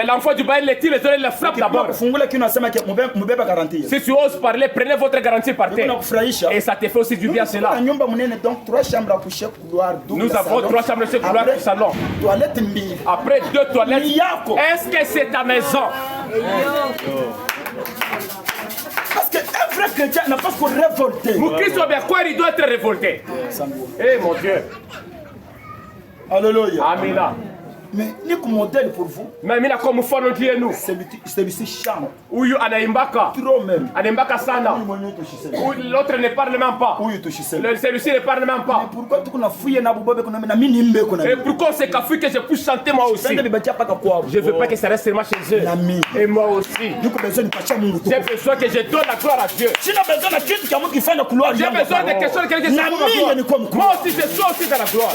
L'enfant du bail, les tire, les oreilles, le frappe d'abord. Si tu oses parler, prenez votre garantie par terre. Et ça te fait aussi du bien cela. Nous avons 3 chambres de couloir du salon. Après 2 toilettes. Est-ce que c'est ta maison? Parce qu'un vrai chrétien n'a pas se révolter. Mon Christ, il doit être révolté. Eh mon Dieu. Alléluia. Amina. Mais ni comme modèle pour vous. Mais il a comme fond entre nous. Celui-ci chante. Uyu anaimbaka. Trop même. Anaimbaka sana. L'autre ne parle même pas. Celui-ci ne parle même pas. Mais pourquoi tu as fouillé na bobobe qu'on a na mini mbe qu'on a. Et pourquoi c'est qu'à fouiller que je puisse chanter moi aussi? Je veux pas que ça reste seulement chez eux. Et moi aussi. J'ai besoin que je donne la gloire à Dieu. J'ai besoin de quelque chose qui soit moi aussi je suis aussi dans la gloire.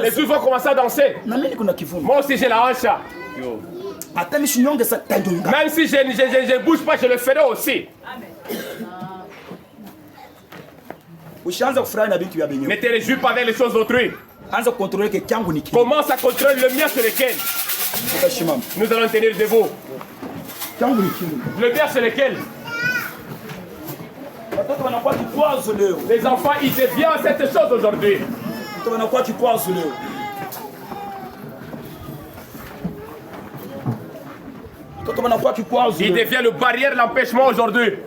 Les deux vont commencer à danser. Moi aussi j'ai la hanche. Même si je ne bouge pas, je le ferai aussi. Ne te réjouis pas avec les choses d'autrui. Commence à contrôler le mien sur lequel nous allons tenir debout. Le mien sur lequel les enfants, ils deviennent cette chose aujourd'hui. Il devient le barrière, l'empêchement aujourd'hui.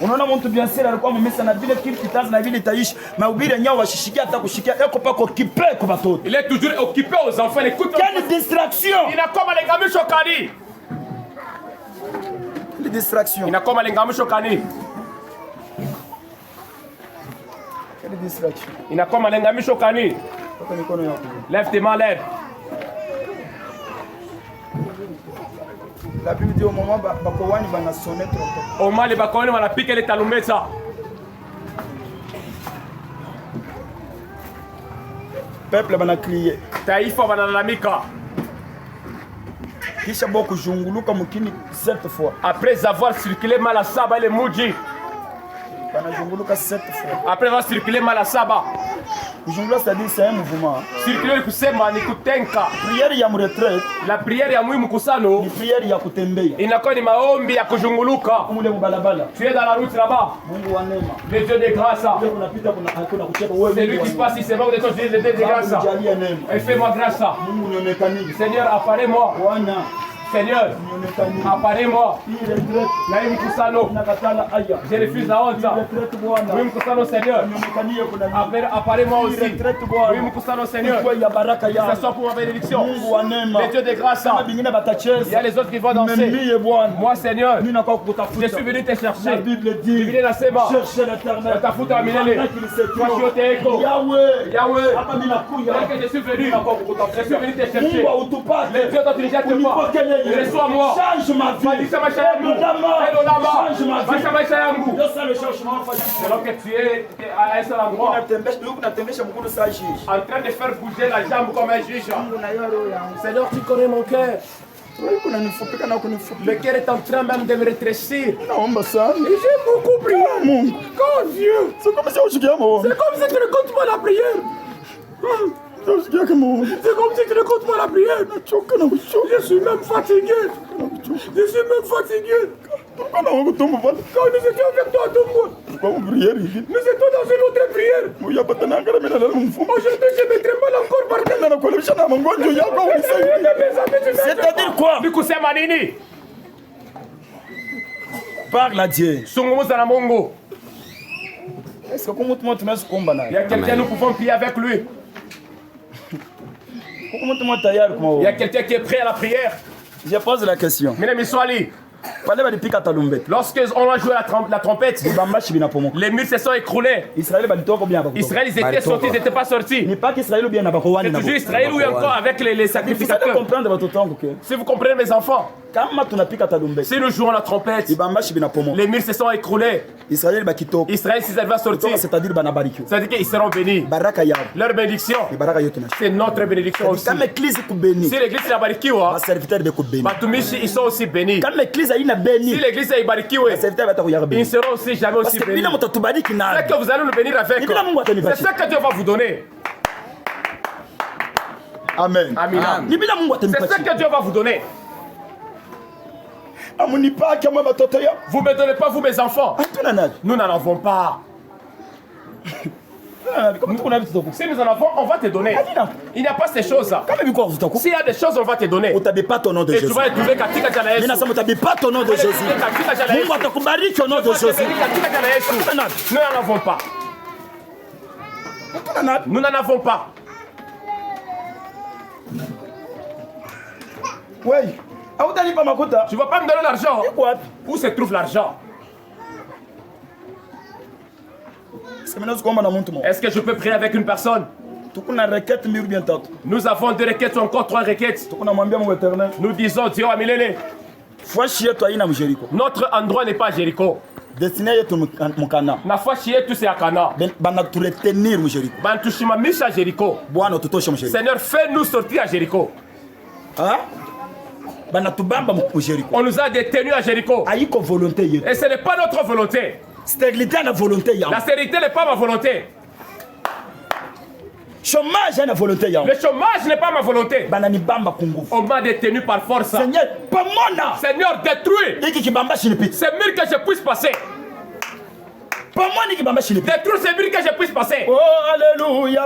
Unaona mtu biashara alikuwa mmesa na vile kitu kitaza na vile taishi mahubiri nyao washishikia hata kushikia eko pa occupé kwa watoto. Il est toujours occupé aux enfants. Écoute. Quelle distraction! Il a comme les gamins chokani. Quelle distraction! Il a comme les gamins chokani. Quelle distraction! Il a comme les gamins chokani. Lève tes mains, lève. La Bible dit au moment bakowani bana sonner trop. Au moment les bakowani bana piquer les talumbeza. Peuple bana crier. Taifa bana lalamika. Kisha boku junguluka mukini 7 fois. Après avoir circulé Malasaba et les Muji. Bana junguluka 7 fois. Après avoir circulé Malasaba. Kuzungula c'est-à-dire c'est un mouvement. Circuler kusema ni kutenka. Prière ya retraite. La prière ya muhimu kusano. Ni prière ya kutembea. Inakuwa ni maombi ya kuzunguluka. Mule mubalabala. Tu es dans la route là-bas. Mungu wa neema. Le Dieu de grâce. Unapita kuna kucheka wewe. C'est lui qui se passe ici, c'est moi qui te dis le Dieu de grâce. Et fais-moi grâce. Mungu nionekanie. Seigneur, apparaît-moi. Bwana. Seigneur, apparaît-moi. Je refuse la honte. Seigneur. Apparaît-moi aussi. Seigneur. Que ce soit pour ma bénédiction. Les dieux de grâce. Il y a les autres qui vont danser. Moi, Seigneur, je suis venu te chercher. La Bible dit, cherchez l'Éternel. Yahweh, je suis venu te chercher. Les dieux dont tu ne jettes pas. Reçois-moi. Change ma vie. Badilisha maisha yangu. Change ma vie. Badilisha maisha yangu. C'est le changement. Alors que tu es à un seul endroit. En train de faire bouger la jambe comme un juge. Seigneur, tu connais mon cœur. Le cœur est en train même de me rétrécir. Et j'ai beaucoup prié. Quand Dieu. C'est comme si tu ne comptes pas la prière. C'est comme si tu ne comptes pas la prière. Je suis même fatigué. Quand nous étions avec toi, nous étions dans une autre prière. Aujourd'hui, je me très mal encore par terre. C'est-à-dire quoi? Parle à Dieu. Est-ce que il y a quelqu'un, nous pouvons prier avec lui. Il y a quelqu'un qui est prêt à la prière. Je pose la question. Lorsque on a joué la trompette, les murs se sont écroulés. Israël, ils étaient sortis, ils n'étaient pas sortis. C'est toujours Israël ou encore avec les sacrificateurs. Si vous comprenez mes enfants, si nous jouons la trompette, les murs se sont écroulés. Israël, s'ils arrivent à sortir, c'est-à-dire qu'ils seront bénis. Leur bénédiction, c'est notre bénédiction aussi. Si l'église est barikiwa, Batumishi, ils sont aussi bénis. Si l'église est barikiwa, ils ne seront aussi jamais aussi bénis. C'est que vous allez nous bénir avec. C'est ça que Dieu va vous donner. Amen. C'est ça que Dieu va vous donner. Vous ne me donnez pas, vous mes enfants. Nous n'en avons pas. Si nous en avons, on va te donner. Il n'y a pas ces choses. S'il y a des choses, on va te donner. Et tu vas trouver katika jina la Yesu. pas ton nom de Jésus. Au nom de Jésus. Nous n'en avons pas. Nous n'en avons pas. Oui. Tu ne vas pas me donner l'argent. Où se trouve l'argent? Est-ce que je peux prier avec une personne? Nous avons 2 requêtes ou encore 3 requêtes. Nous disons Dieu à Milele. Notre endroit n'est pas Jéricho. Na fois chier tout c'est à Cana. Bantushimamisha Jéricho. Seigneur, fais-nous sortir à Jéricho. On nous a détenus à Jéricho. Et ce n'est pas notre volonté. La stérilité n'est pas ma volonté. Chômage est la volonté. Le chômage n'est pas ma volonté. On m'a détenu par force. Seigneur, détruis ces murs que je puisse passer. Détruis ces murs que je puisse passer. Oh, alléluia,